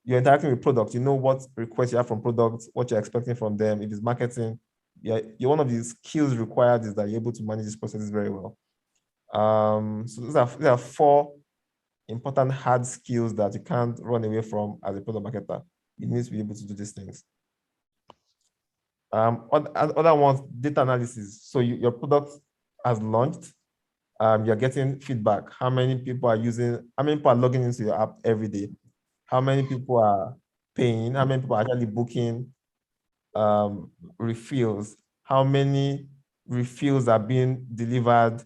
you're interacting with products, you know what requests you have from products, what you're expecting from them. If it's marketing, you're one of the skills required is that you're able to manage these processes very well. So these are 4 important hard skills that you can't run away from as a product marketer. You need to be able to do these things. Other ones, data analysis. So your product has launched. You're getting feedback. How many people are logging into your app every day? How many people are paying? How many people are actually booking refills? How many refills are being delivered?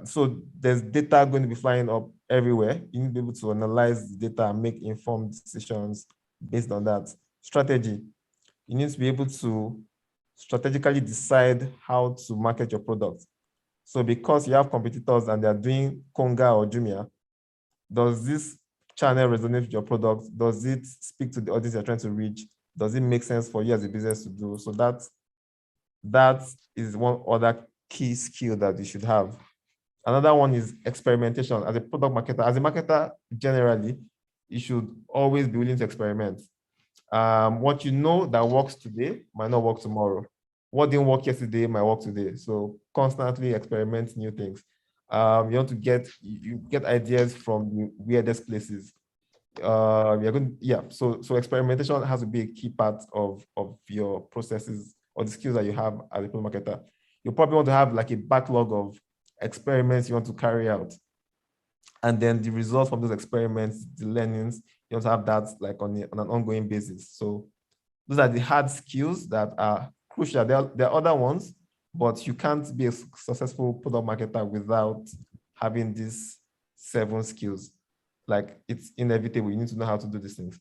So there's data going to be flying up everywhere. You need to be able to analyze the data and make informed decisions based on that. Strategy. You need to be able to strategically decide how to market your product. So because you have competitors and they're doing Konga or Jumia, does this channel resonate with your product? Does it speak to the audience you're trying to reach? Does it make sense for you as a business to do? So that is one other key skill that you should have. Another one is experimentation. As a product marketer, as a marketer generally, you should always be willing to experiment. What you know that works today might not work tomorrow. What didn't work yesterday might work today. So constantly experiment new things. You want to get ideas from the weirdest places. So experimentation has to be a key part of your processes or the skills that you have as a product marketer. You probably want to have like a backlog of experiments you want to carry out. And then the results from those experiments, the learnings, you want to have that like on an ongoing basis. So those are the hard skills that are crucial. There are other ones, but you can't be a successful product marketer without having these 7 skills. Like it's inevitable. You need to know how to do these things.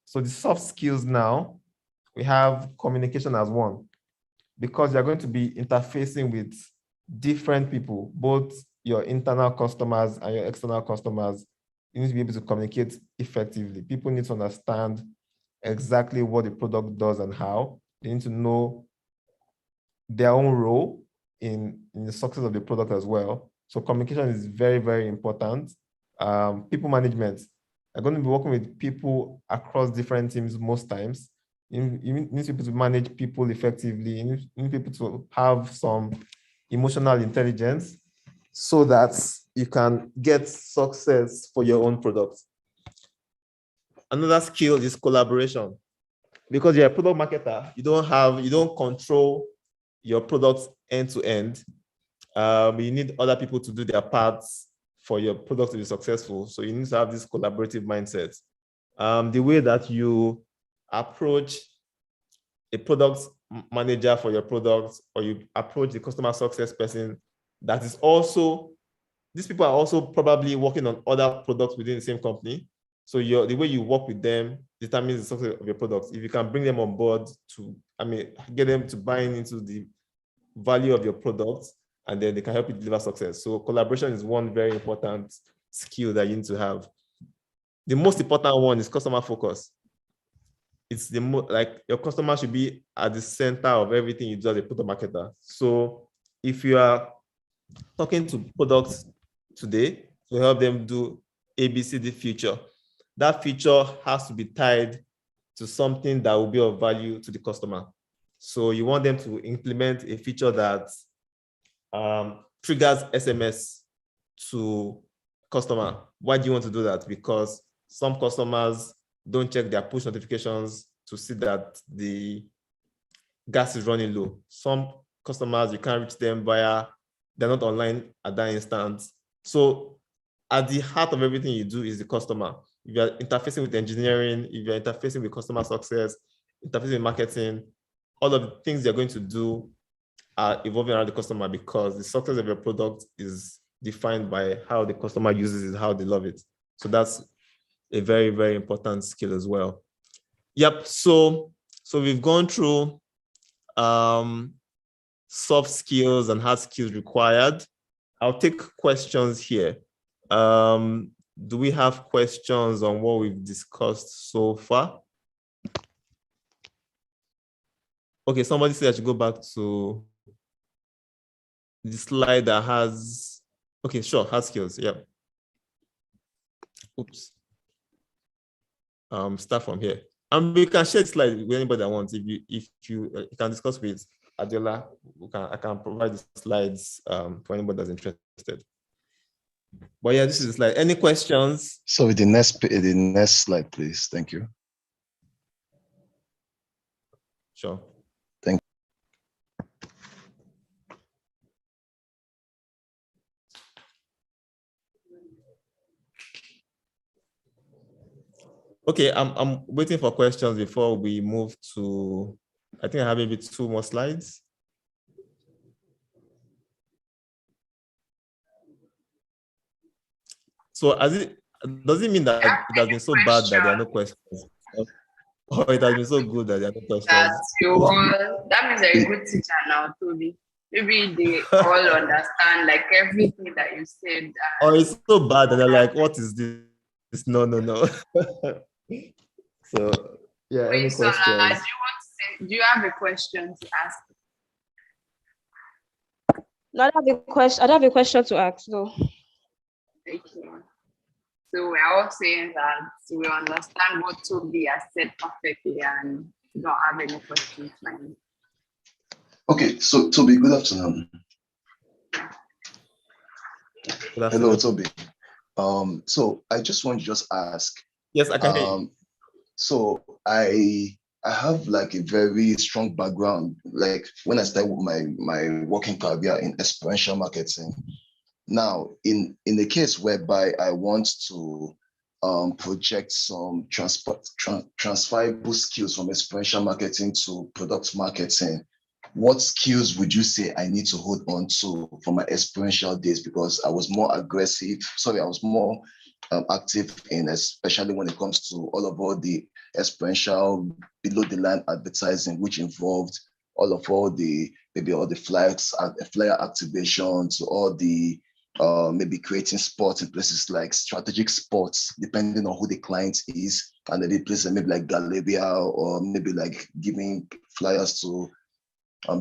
So the soft skills now, we have communication as one, because you're going to be interfacing with different people, both your internal customers and your external customers. You need to be able to communicate effectively. People need to understand exactly what the product does and how. They need to know their own role in the success of the product as well. So communication is very, very important. People management. You're going to be working with people across different teams most times. You need people to manage people effectively. You need people to have some emotional intelligence so that you can get success for your own product. Another skill is collaboration. Because you're a product marketer, you don't control your products end to end. You need other people to do their parts for your product to be successful. So you need to have this collaborative mindset. The way that you approach a product manager for your product, or you approach the customer success person, that is also, these people are also probably working on other products within the same company. So the way you work with them determines the success of your products. If you can bring them on board to, get them to buy into the value of your product, and then they can help you deliver success. So collaboration is one very important skill that you need to have. The most important one is customer focus. It's like your customer should be at the center of everything you do as a product marketer. So if you are talking to products today to help them do ABCD feature, that feature has to be tied to something that will be of value to the customer. So you want them to implement a feature that triggers SMS to customer. Why do you want to do that? Because some customers don't check their push notifications to see that the gas is running low. Some customers, you can't reach them they're not online at that instant. So at the heart of everything you do is the customer. If you're interfacing with engineering, if you're interfacing with customer success, interfacing with marketing, all of the things you're going to do are evolving around the customer, because the success of your product is defined by how the customer uses it, how they love it. So that's a very, very important skill as well. Yep. So we've gone through soft skills and hard skills required. I'll take questions here. Do we have questions on what we've discussed so far? Okay, somebody said I should go back to the slide that has, okay, sure, hard skills, yeah. Oops. Start from here. And we can share the slide with anybody that wants. If you can discuss with Adela, I can provide the slides for anybody that's interested. But yeah, this is the slide. Any questions? So the next slide, please. Thank you. Sure. Thank you. Okay, I'm waiting for questions before we move to, I think I have maybe 2 more slides. So does it mean that it has been so bad that there are no questions? Or it has been so good that there are no questions? That means you're a good teacher now, Tobi. Maybe they all understand like everything that you said. Or it's so bad that they're like, what is this? No. So yeah, any questions? Do you have a question to ask? No, I don't have a question to ask, no. Okay. So we're all saying that we understand what Tobi has said perfectly and don't have any questions. Okay, so Tobi, good afternoon. Hello, Tobi. So I just want to ask. Yes, I can hear you. So I have like a very strong background, like when I started my working career in experiential marketing. Now, in the case whereby I want to project some transferable skills from experiential marketing to product marketing, what skills would you say I need to hold on to for my experiential days? Because I was more active in, especially when it comes to all the experiential below the line advertising, which involved all the flyer activations, all the maybe creating spots in places like strategic spots, depending on who the client is, and maybe places maybe like Galleria, or maybe like giving flyers to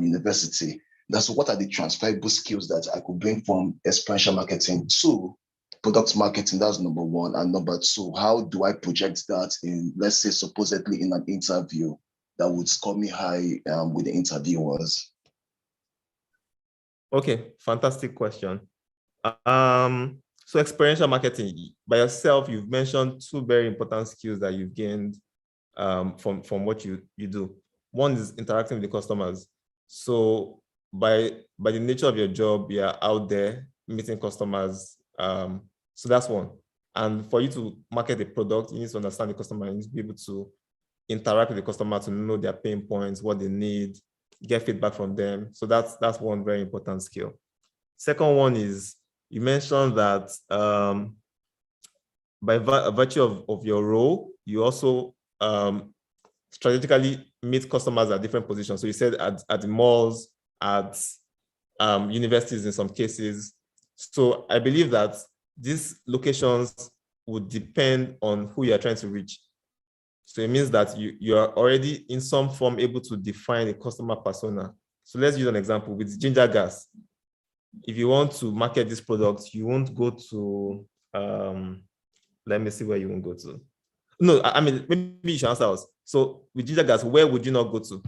university. That's what are the transferable skills that I could bring from experiential marketing to product marketing. That's number one. And number two, how do I project that in, let's say, supposedly in an interview that would score me high with the interviewers? Okay, fantastic question. So experiential marketing, by yourself, you've mentioned 2 very important skills that you've gained from what you do. One is interacting with the customers. So by the nature of your job, you're out there meeting customers. So that's one. And for you to market a product, you need to understand the customer. You need to be able to interact with the customer to know their pain points, what they need, get feedback from them. So that's one very important skill. Second one is, you mentioned that by virtue of your role, you also strategically meet customers at different positions. So you said at the malls, at universities in some cases. So I believe that these locations would depend on who you're trying to reach. So it means that you are already in some form able to define a customer persona. So let's use an example with ginger gas. If you want to market this product, you won't go to, let me see where you won't go to. No, I mean, maybe you should answer us. So with ginger gas, where would you not go to?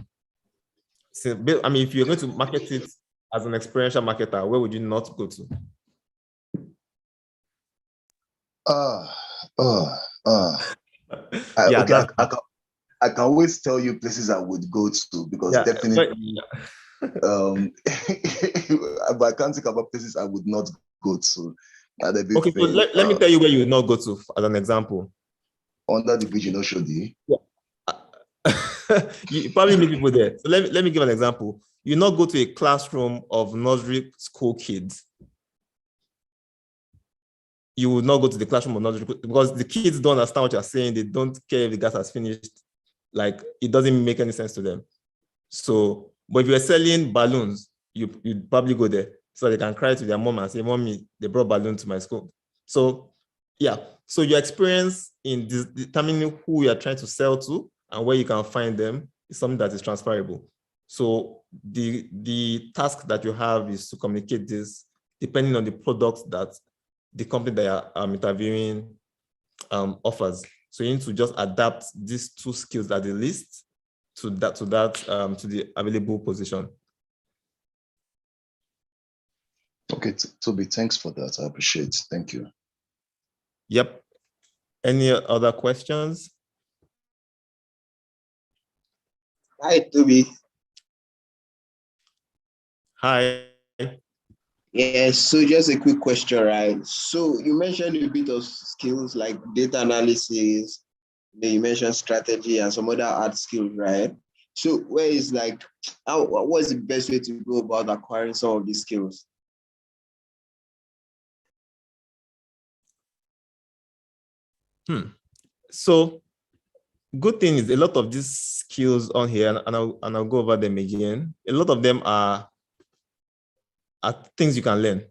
So, I mean, if you're going to market it as an experiential marketer, where would you not go to? Yeah, okay, I can always tell you places I would go to because definitely, but I can't think about places I would not go to. Okay, so let me tell you where you would not go to as an example. Under the bridge in Oshodi. Yeah. You probably meet people there. So let me give an example. You not go to a classroom of nursery school kids. You would not go to the classroom of nursery because the kids don't understand what you're saying. They don't care if the gas has finished. Like, it doesn't make any sense to them. So, but if you're selling balloons, you'd probably go there so they can cry to their mom and say, "Mommy, they brought balloon to my school." So, yeah. So your experience in determining who you're trying to sell to and where you can find them is something that is transferable. So the task that you have is to communicate this depending on the product that the company that you're interviewing offers. So you need to just adapt these two skills that they list to the available position. Okay, Toby, thanks for that. I appreciate it. Thank you. Yep. Any other questions? Hi, Toby. Hi. Yes, so just a quick question, right? So you mentioned a bit of skills like data analysis, then you mentioned strategy and some other hard skills, right? So where is like, what's the best way to go about acquiring some of these skills? So good thing is a lot of these skills on here, and I'll go over them again. A lot of them are things you can learn.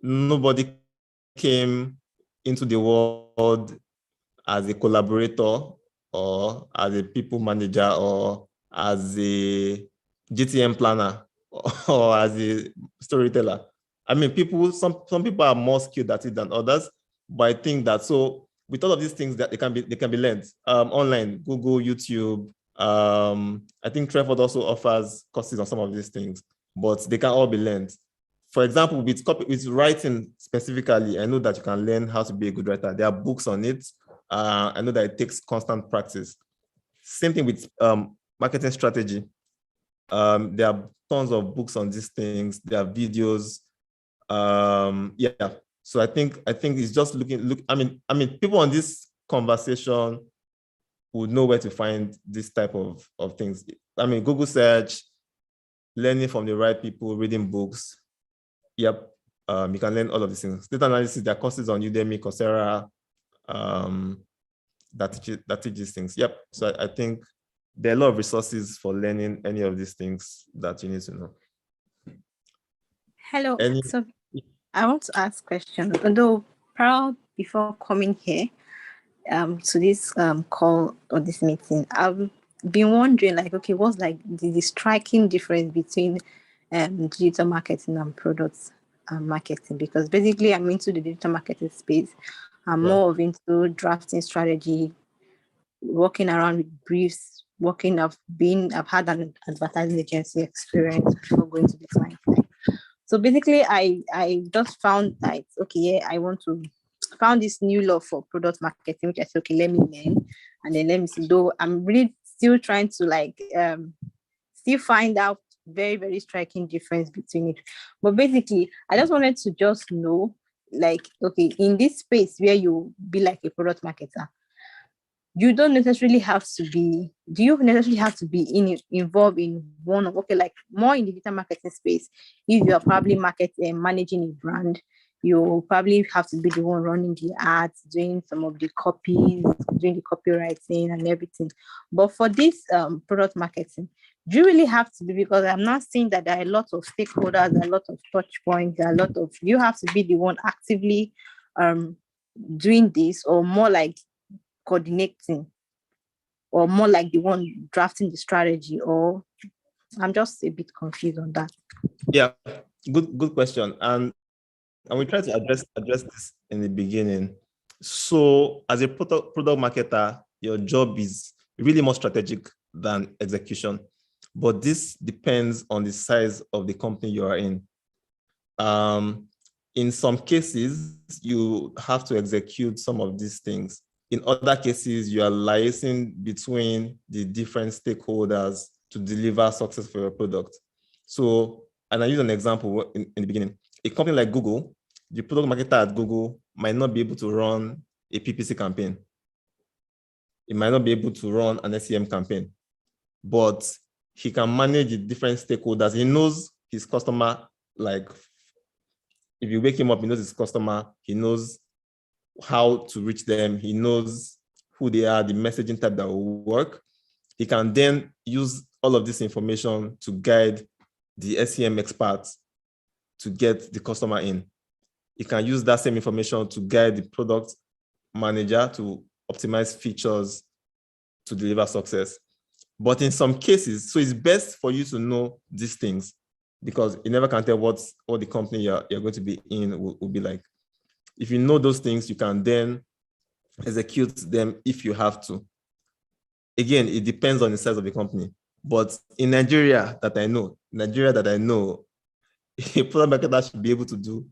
Nobody came into the world as a collaborator or as a people manager or as a GTM planner or as a storyteller. I mean, some people are more skilled at it than others, but I think that so with all of these things that they can be learned online, Google, YouTube. I think Trevor also offers courses on some of these things, but they can all be learned. For example, with writing specifically, I know that you can learn how to be a good writer. There are books on it. I know that it takes constant practice. Same thing with marketing strategy. There are tons of books on these things. There are videos. Yeah. So I think it's just I mean, people on this conversation would know where to find this type of things. I mean, Google search, learning from the right people, reading books. Yep. You can learn all of these things. Data analysis, there are courses on Udemy, Coursera, that teach these things. Yep. So I think there are a lot of resources for learning any of these things that you need to know. Hello. So I want to ask a question. Although before coming here to this call or this meeting, I've been wondering, like, okay, what's like the striking difference between digital marketing and products marketing? Because basically I'm into the digital marketing space. I'm more of into drafting strategy, working around with briefs, I've had an advertising agency experience before going to the client side. So basically I just found that, okay, I want to found this new law for product marketing, which I said, okay, let me learn. And then let me see, though I'm really still trying to like still find out very, very striking difference between it. But basically, I just wanted to just know, like, okay, in this space where you be like a product marketer, you don't necessarily have to be, do you necessarily have to be involved in one, okay, like more in the digital marketing space, if you're probably managing a brand, you probably have to be the one running the ads, doing some of the copies, doing the copywriting and everything. But for this product marketing, do you really have to be, because I'm not saying that there are a lot of stakeholders, there are a lot of touch points, there are a lot of, you have to be the one actively doing this, or more like coordinating, or more like the one drafting the strategy? Or I'm just a bit confused on that. Yeah, good question. And we try to address this in the beginning. So as a product marketer, your job is really more strategic than execution. But this depends on the size of the company you are in. In some cases, you have to execute some of these things. In other cases, you are liaising between the different stakeholders to deliver success for your product. So, and I use an example in the beginning. A company like Google, the product marketer at Google might not be able to run a PPC campaign. It might not be able to run an SEM campaign, but he can manage the different stakeholders. He knows his customer, like if you wake him up, he knows his customer, he knows how to reach them, he knows who they are, the messaging type that will work. He can then use all of this information to guide the SEM experts to get the customer in. He can use that same information to guide the product manager to optimize features to deliver success. But in some cases, so it's best for you to know these things, because you never can tell what the company you're going to be in will be like. If you know those things, you can then execute them if you have to. Again, it depends on the size of the company. But in Nigeria that I know, a product marketer should be able to do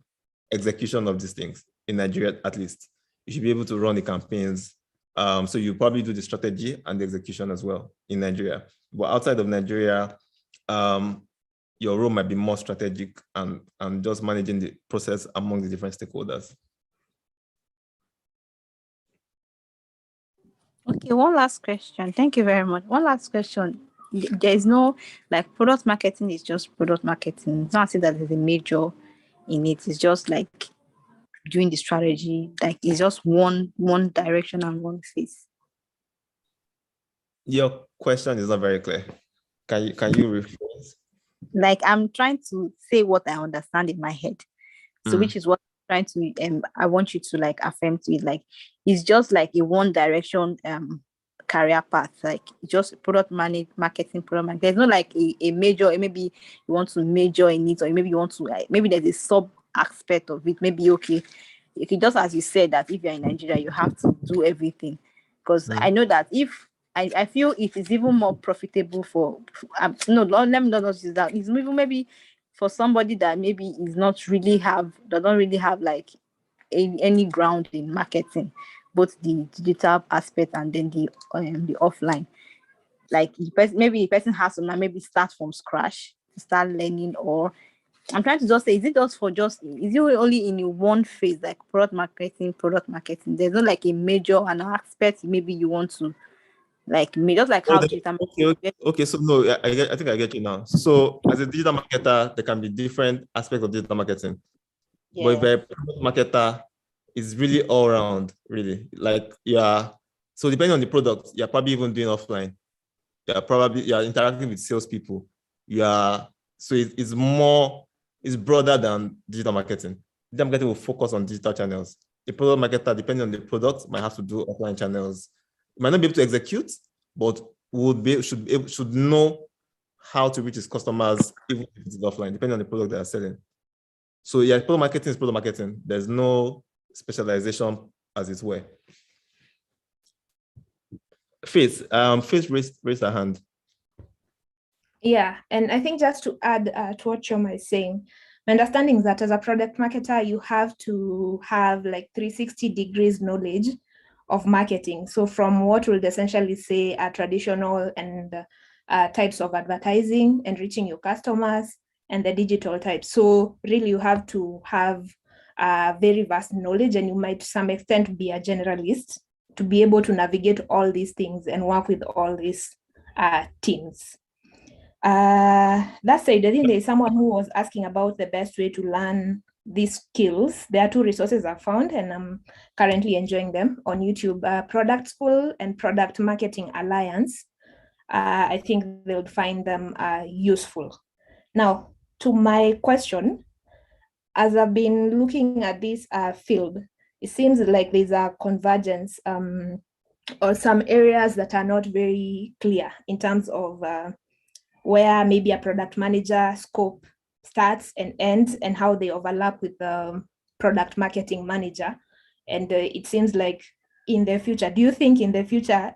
execution of these things in Nigeria, at least. You should be able to run the campaigns. So you probably do the strategy and the execution as well in Nigeria. But outside of Nigeria, your role might be more strategic and just managing the process among the different stakeholders. Okay, one last question. Thank you very much. One last question. There is no, like, product marketing is just product marketing. It's not saying that there's a major in it. It's just like doing the strategy. Like, it's just one direction and one face. Your question is not very clear. Can you rephrase? Like, I'm trying to say what I understand in my head. So which is what I'm trying to I want you to like affirm to it. Like, it's just like a one direction career path, like just product marketing. There's no like a major, maybe you want to major in it, or maybe you want to maybe there's a sub aspect of it. Maybe okay, if it just as you said that if you're in Nigeria, you have to do everything. Because I know that if I feel it is even more profitable for no, let me not use that. It's even maybe for somebody that maybe doesn't really have like any ground in marketing, both the digital aspect and then the offline. Like maybe the person has to now maybe start from scratch to start learning. Or I'm trying to just say, is it only in one phase, like product marketing? There's not like a major an aspect maybe you want to like just like how digital okay, so no, I think I get you now. So as a digital marketer, there can be different aspects of digital marketing. Yeah. But if you're a product marketer, it's really all around, really. Like, so depending on the product, you're probably even doing offline. You're interacting with salespeople. So it's broader than digital marketing. Digital marketing will focus on digital channels. The product marketer, depending on the product, might have to do offline channels. Might not be able to execute, but should know how to reach his customers, even if it's offline, depending on the product they are selling. So yeah, product marketing is product marketing. There's no specialization, as it were. Faith raised her hand. Yeah, and I think just to add to what Choma is saying, my understanding is that as a product marketer, you have to have like 360 degrees knowledge of marketing. So from what we'll essentially say are traditional and types of advertising and reaching your customers, and the digital types. So really you have to have very vast knowledge, and you might to some extent be a generalist to be able to navigate all these things and work with all these teams. That said, I think there's someone who was asking about the best way to learn these skills, there are two resources I've found, and I'm currently enjoying them on YouTube: Product School and Product Marketing Alliance. I think they'll find them useful. Now, to my question, as I've been looking at this field, it seems like there's a convergence or some areas that are not very clear in terms of where maybe a product manager scope starts and ends, and how they overlap with the product marketing manager. And it seems like in the future, do you think in the future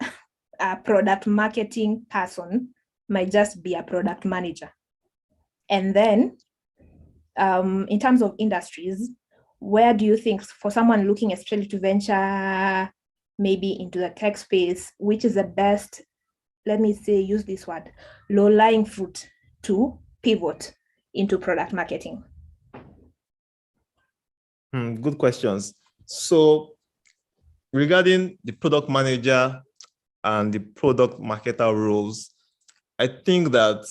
a product marketing person might just be a product manager? And then in terms of industries, where do you think, for someone looking especially to venture maybe into the tech space, which is the best, let me say, use this word, low-lying fruit to pivot into product marketing? Good questions. So regarding the product manager and the product marketer roles, I think that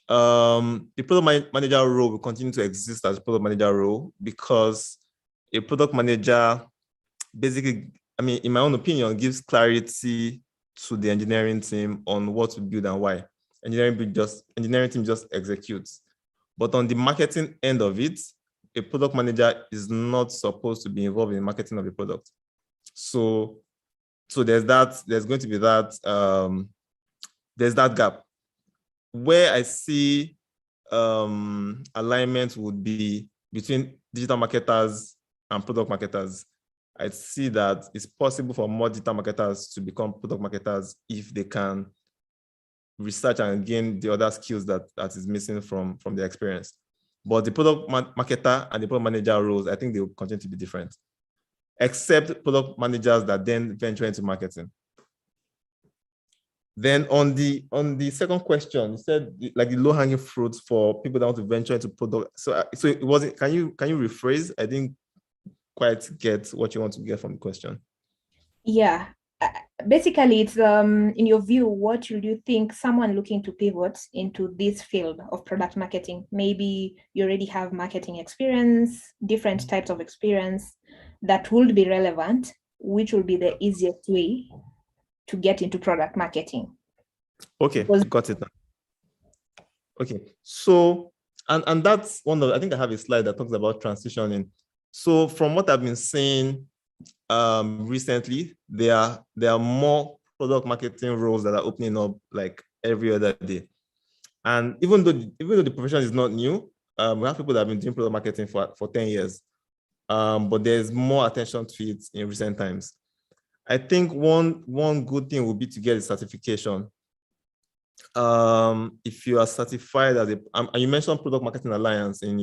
the product manager role will continue to exist as a product manager role, because a product manager basically, I mean, in my own opinion, gives clarity to the engineering team on what to build and why. Engineering team just executes. But on the marketing end of it, a product manager is not supposed to be involved in the marketing of the product. So there's going to be that, there's that gap. Where I see alignment would be between digital marketers and product marketers. I see that it's possible for more digital marketers to become product marketers if they can research and gain the other skills that is missing from their experience. But the product marketer and the product manager roles, I think they will continue to be different, except product managers that then venture into marketing. Then on the second question, you said like the low-hanging fruits for people that want to venture into product. So it wasn't. Can you rephrase? I didn't quite get what you want to get from the question. Yeah, basically, it's in your view, what should you think someone looking to pivot into this field of product marketing? Maybe you already have marketing experience, different types of experience that would be relevant. Which will be the easiest way to get into product marketing? Okay, got it now. Okay, so and that's one of, I think I have a slide that talks about transitioning. So from what I've been seeing recently, there are more product marketing roles that are opening up like every other day. And even though the profession is not new, we have people that have been doing product marketing for 10 years. But there's more attention to it in recent times. I think one good thing would be to get a certification. If you are certified as and you mentioned Product Marketing Alliance in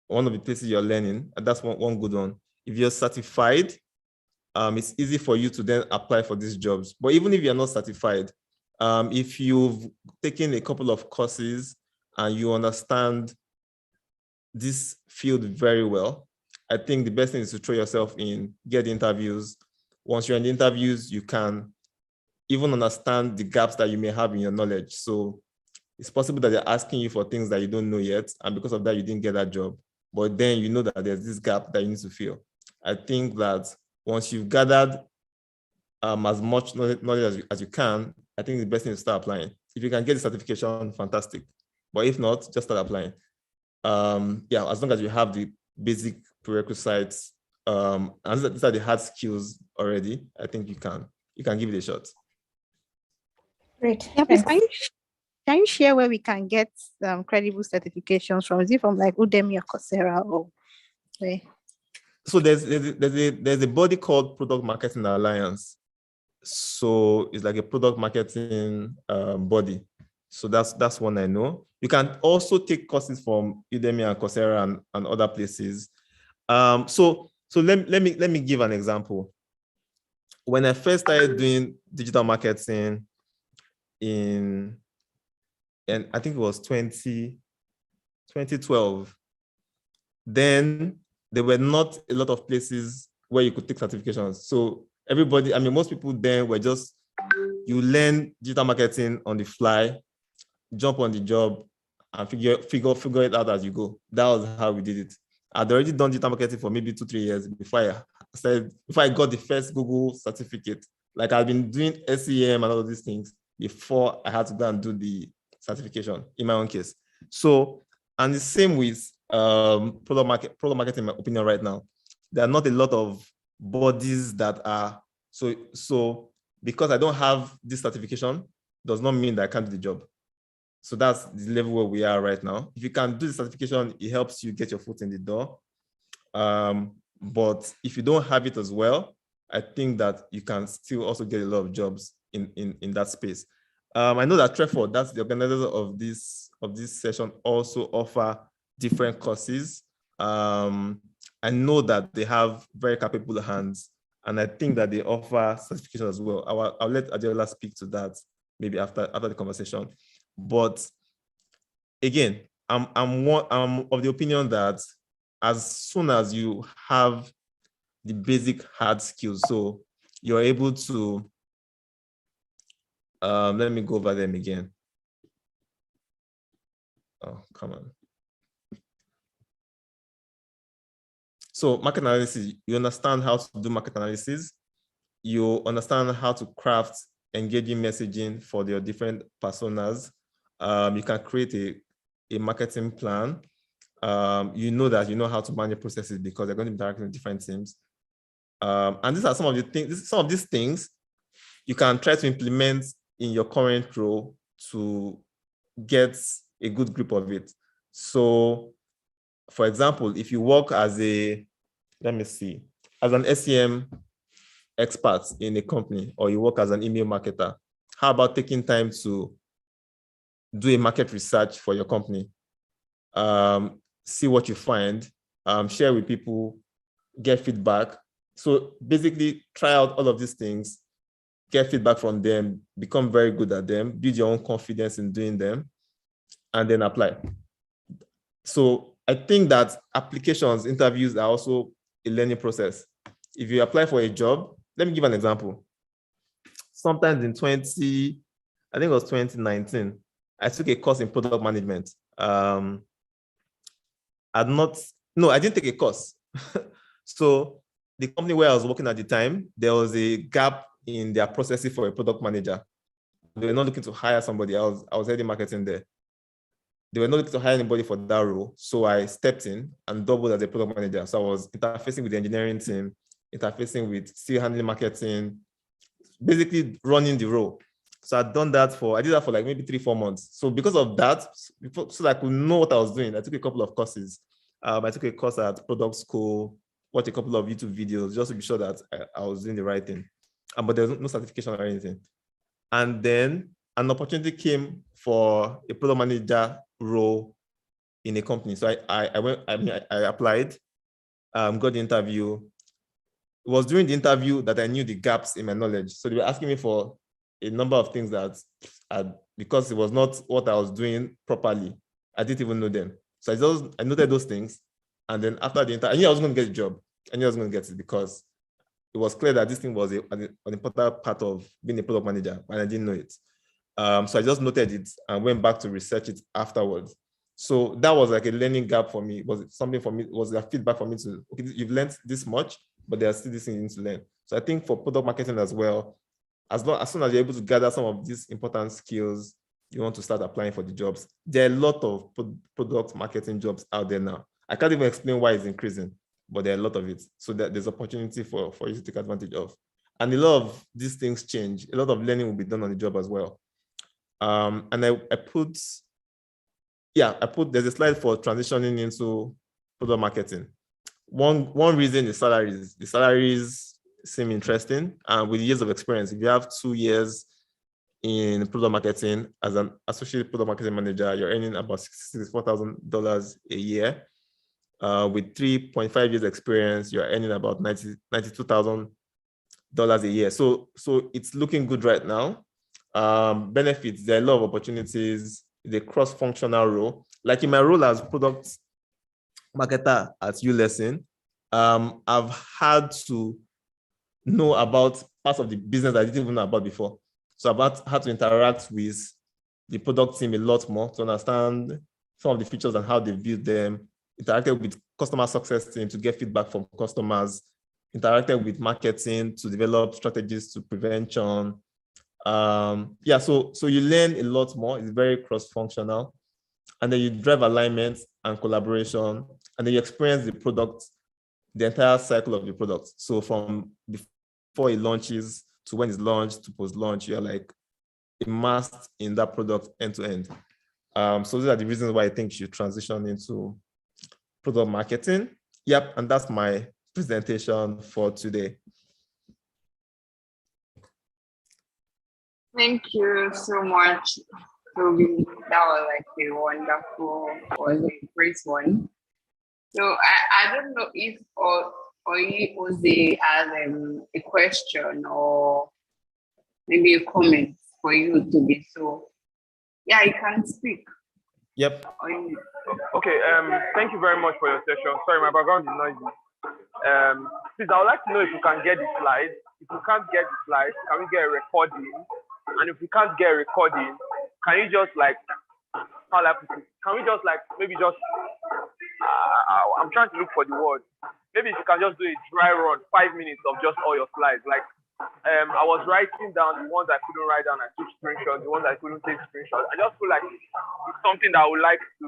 one of the places you're learning, and that's one good one. If you're certified, it's easy for you to then apply for these jobs. But even if you're not certified, if you've taken a couple of courses and you understand this field very well, I think the best thing is to throw yourself in, get interviews. Once you're in the interviews, you can even understand the gaps that you may have in your knowledge. So it's possible that they're asking you for things that you don't know yet, and because of that, you didn't get that job. But then you know that there's this gap that you need to fill. I think that once you've gathered as much knowledge as you can, I think the best thing is to start applying. If you can get the certification, fantastic. But if not, just start applying. Yeah, as long as you have the basic prerequisites, and these are the hard skills already, I think you can give it a shot. Great. Yeah, please, can you share where we can get credible certifications from? Is it from like Udemy or Coursera or where? So there's a body called Product Marketing Alliance. So it's like a product marketing body. So that's one I know. You can also take courses from Udemy and Coursera and other places. So let me give an example. When I first started doing digital marketing and I think it was 2012, then there were not a lot of places where you could take certifications. So everybody, I mean, most people then were just, you learn digital marketing on the fly, jump on the job, and figure it out as you go. That was how we did it. I'd already done digital marketing for maybe 2-3 years before I got the first Google certificate. Like I've been doing SEM and all of these things before I had to go and do the certification in my own case. So, and the same with product marketing, in my opinion, right now. There are not a lot of bodies that are so because I don't have this certification does not mean that I can't do the job. So that's the level where we are right now. If you can do the certification, it helps you get your foot in the door. But if you don't have it as well, I think that you can still also get a lot of jobs in that space. I know that Treford, that's the organizer of this session, also offer different courses. I know that they have very capable hands, and I think that they offer certification as well. I'll let Adiola speak to that maybe after the conversation. But again, I'm of the opinion that as soon as you have the basic hard skills, so you're able to, let me go over them again. Oh, come on. So market analysis, you understand how to do market analysis. You understand how to craft engaging messaging for your different personas. You can create a marketing plan. You know that you know how to manage processes because they're going to be interacting with different teams. And these are some of the things, some of these things you can try to implement in your current role to get a good grip of it. So, for example, if you work as as an SEM expert in a company, or you work as an email marketer, how about taking time to do a market research for your company? See what you find, share with people, get feedback. So basically try out all of these things, get feedback from them, become very good at them, build your own confidence in doing them, and then apply. So I think that applications, interviews are also a learning process. If you apply for a job, let me give an example. Sometimes in I think it was 2019, I took a course in product management. I didn't take a course. So the company where I was working at the time, there was a gap in their processes for a product manager. They were not looking to hire somebody. I was heading marketing there. They were not looking to hire anybody for that role. So I stepped in and doubled as a product manager. So I was interfacing with the engineering team, interfacing with still handling marketing, basically running the role. So I did that for like maybe 3-4 months. So because of that, so that I could know what I was doing, I took a couple of courses. I took a course at Product School, watched a couple of YouTube videos just to be sure that I was doing the right thing. But there's no certification or anything. And then an opportunity came for a product manager role in a company. So I applied, got the interview. It was during the interview that I knew the gaps in my knowledge. So they were asking me for a number of things that because it was not what I was doing properly, I didn't even know them. So I noted those things. And then after the interview, I knew I was going to get the job. I knew I was going to get it because it was clear that this thing was an important part of being a product manager, and I didn't know it. So I just noted it and went back to research it afterwards. So that was like a learning gap for me. Was something for me, was a feedback for me to, okay, you've learned this much, but there's still this thing you need to learn. So I think for product marketing as well, as soon as you're able to gather some of these important skills, you want to start applying for the jobs. There are a lot of product marketing jobs out there now. I can't even explain why it's increasing, but there are a lot of it. So that there's opportunity for you to take advantage of. And a lot of these things change. A lot of learning will be done on the job as well. And I put, there's a slide for transitioning into product marketing. One reason is salaries. The salaries seem interesting. And with years of experience, if you have 2 years in product marketing as an associate product marketing manager, you're earning about $64,000 a year. With 3.5 years experience, you're earning about $92,000 a year. So it's looking good right now. Benefits, there are a lot of opportunities. The cross-functional role. Like in my role as product marketer at ULesson, I've had to know about parts of the business I didn't even know about before. So I've had to interact with the product team a lot more to understand some of the features and how they build them. interacted with customer success team to get feedback from customers, interacted with marketing to develop strategies to prevention. Yeah, so you learn a lot more. It's very cross-functional. And then you drive alignment and collaboration, and then you experience the product, the entire cycle of the product. So from before it launches to when it's launched to post-launch, you're like immersed in that product end to end. So those are the reasons why I think you should transition into product marketing. Yep, and that's my presentation for today. Thank you so much, Tobi. That was like a wonderful, or a great one. So I don't know if Jose has a question or maybe a comment for you, Tobi. So yeah, you can speak. Yep. Okay, thank you very much for your session. Sorry, my background is noisy. Please, I would like to know if you can get the slides. If you can't get the slides, can we get a recording? And if we can't get a recording, can you just like, can we just like, maybe just, I'm trying to look for the word. Maybe if you can just do a dry run, 5 minutes of just all your slides. Like, I was writing down the ones I couldn't write down, I took screenshots, the ones I couldn't take screenshots. I just feel like it's something that I would like to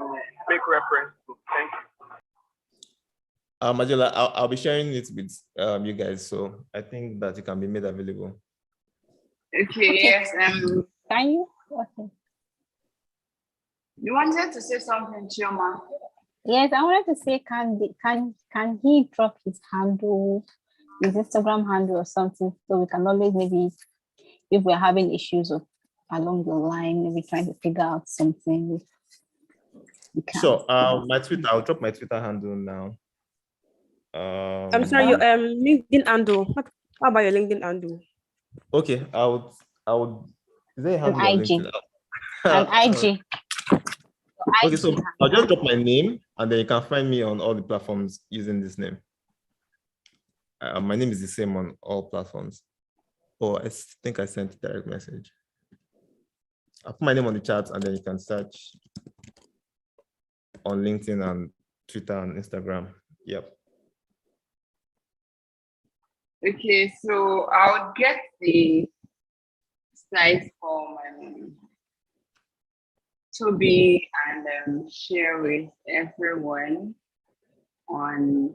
make reference to. Thank you. Majela, I'll be sharing it with you guys, so I think that it can be made available. Okay, yes. Can you? Okay. You wanted to say something, Chioma? Yes, I wanted to say, can he drop his handle, his Instagram handle or something, so we can always, maybe if we're having issues along the line, maybe trying to figure out something. Sure. My Twitter, I'll drop my Twitter handle now. I'm sorry, your LinkedIn handle. How about your LinkedIn handle? Okay, I would. Is there a handle on LinkedIn? An IG. Okay, so I'll just drop my name, and then you can find me on all the platforms using this name. My name is the same on all platforms. Oh, I think I sent a direct message. I'll put my name on the chat, and then you can search on LinkedIn and Twitter and Instagram. Yep. Okay, so I'll get the slides from Tobi and share with everyone on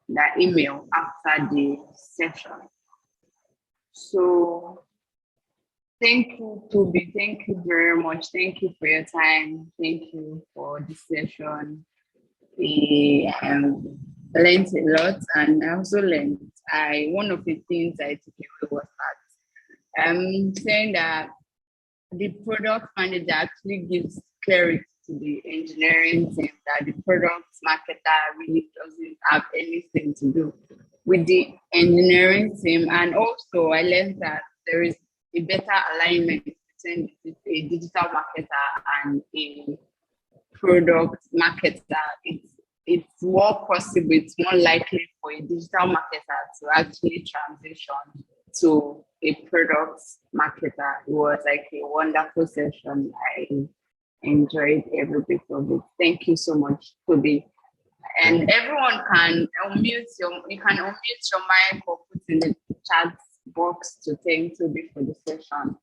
that email after the session. So thank you, Tobi. Thank you very much. Thank you for your time. Thank you for the session. We learned a lot, and I also learned. One of the things I took away was that saying that the product manager actually gives clarity to the engineering team that the product marketer really doesn't have anything to do with the engineering team. And also I learned that there is a better alignment between a digital marketer and a product marketer. It's more possible, it's more likely for a digital marketer to actually transition to a product marketer. It was like a wonderful session. I enjoyed every bit of it. Thank you so much, Tobi. And everyone can unmute your mic or put in the chat box to thank Tobi for the session.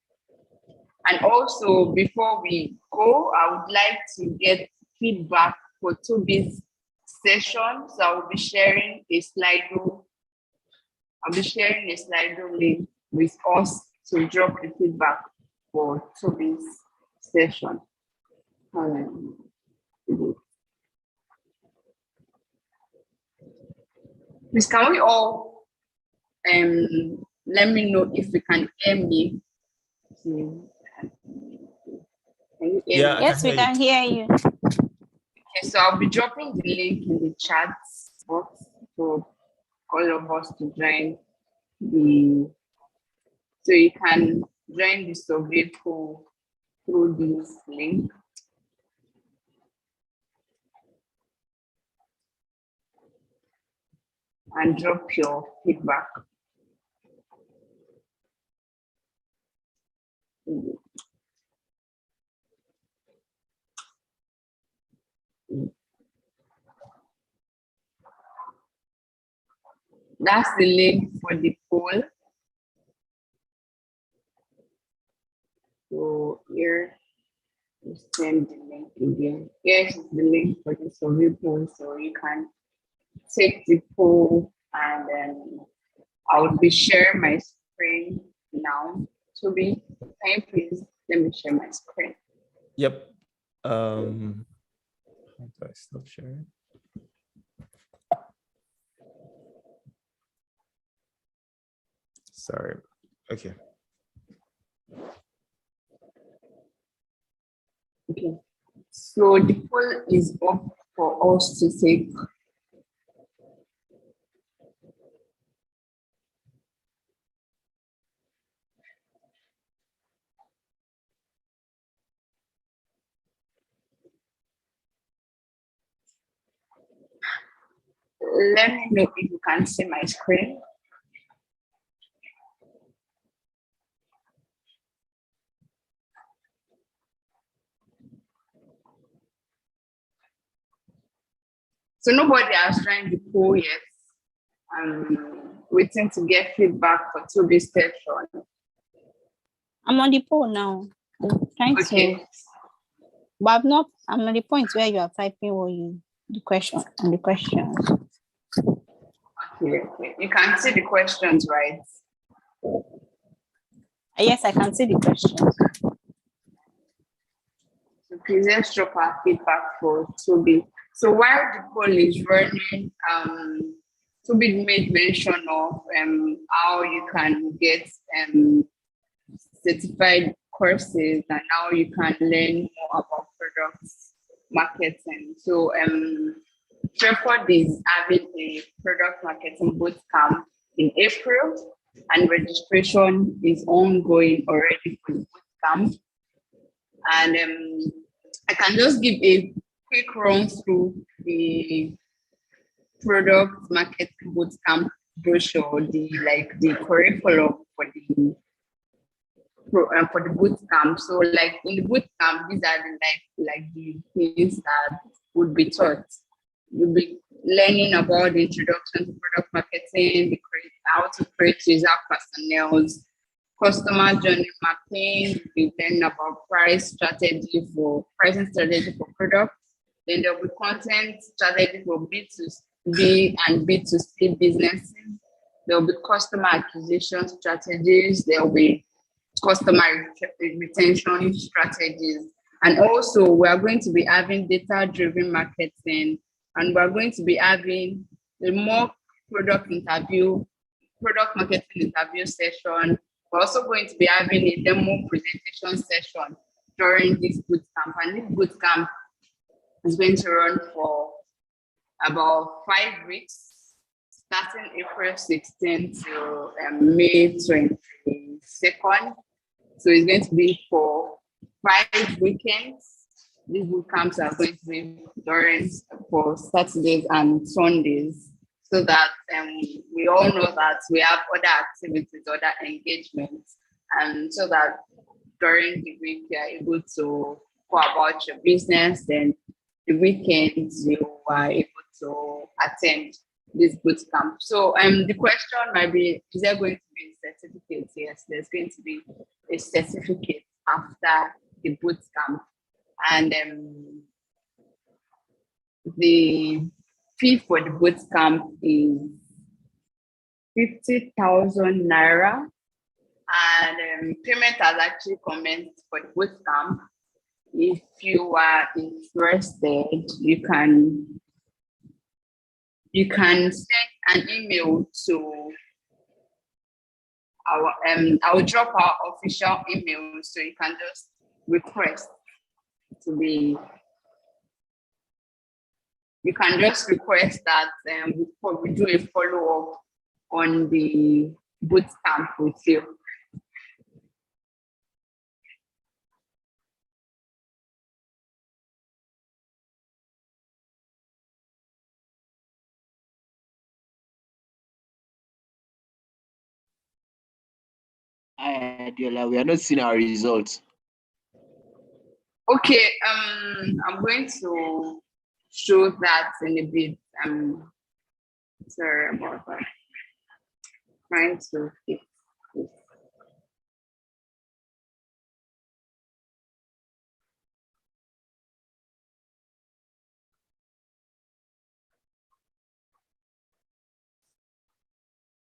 And also, before we go, I would like to get feedback for Tobi's session. So I will be sharing a Slido. I'll be sharing a Slido link with us to drop the feedback for Tobi's session. Please, can we all let me know if you can hear me? Can you hear me? Yes, we can hear you. Okay, so I'll be dropping the link in the chat box for all of us to join so you can join the survey through this link. And drop your feedback. That's the link for the poll. So here, we send the link again. Here's the link for the survey poll, so you can take the poll, and then I will be sharing my screen now. Tobi, can you please let me share my screen? Yep. How do I stop sharing? Sorry. Okay. Okay. So the poll is up for us to take. Let me know if you can see my screen. So nobody has joined the poll yet. I'm waiting to get feedback for Tobi's session. I'm on the poll now. I'm trying to, but I'm on the point where you are typing the question and the questions. Okay. You can see the questions, right? Yes, I can see the questions. So please let's drop our feedback for Tobi. So while the poll is running, Tobi made mention of how you can get certified courses and how you can learn more about products marketing. So Treford is having a product marketing bootcamp in April, and registration is ongoing already for the bootcamp. And I can just give a quick run through the product marketing bootcamp brochure, the curriculum for the bootcamp. So like in the bootcamp, these are the things that would be taught. You'll be learning about the introduction to product marketing, how to create user personnels, customer journey mapping, we learn about pricing strategy for products. Then there'll be content strategy for B2B and B2C businesses. There'll be customer acquisition strategies. There'll be customer retention strategies. And also we are going to be having data-driven marketing, and we're going to be having a more product marketing interview session. We're also going to be having a demo presentation session during this bootcamp. And this bootcamp is going to run for about 5 weeks, starting April 16th to May 22nd. So it's going to be for 5 weekends. These bootcamps are going to be for Saturdays and Sundays, so that we all know that we have other activities, other engagements, and so that during the week you are able to go about your business. Then the weekends you are able to attend this bootcamp. So the question might be, is there going to be a certificate? Yes, there's going to be a certificate after the bootcamp. And the fee for the bootcamp is 50,000 naira, and payment has actually commenced for the bootcamp. If you are interested, you can send an email to our I will drop our official email, so you can just request to be. You can just request that we do a follow-up on the bootcamp with you. Adiola, we are not seeing our results. Okay, I'm going to show that in a bit. Sorry about that. trying to fix this.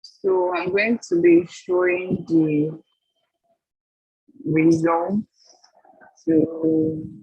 So I'm going to be showing the results to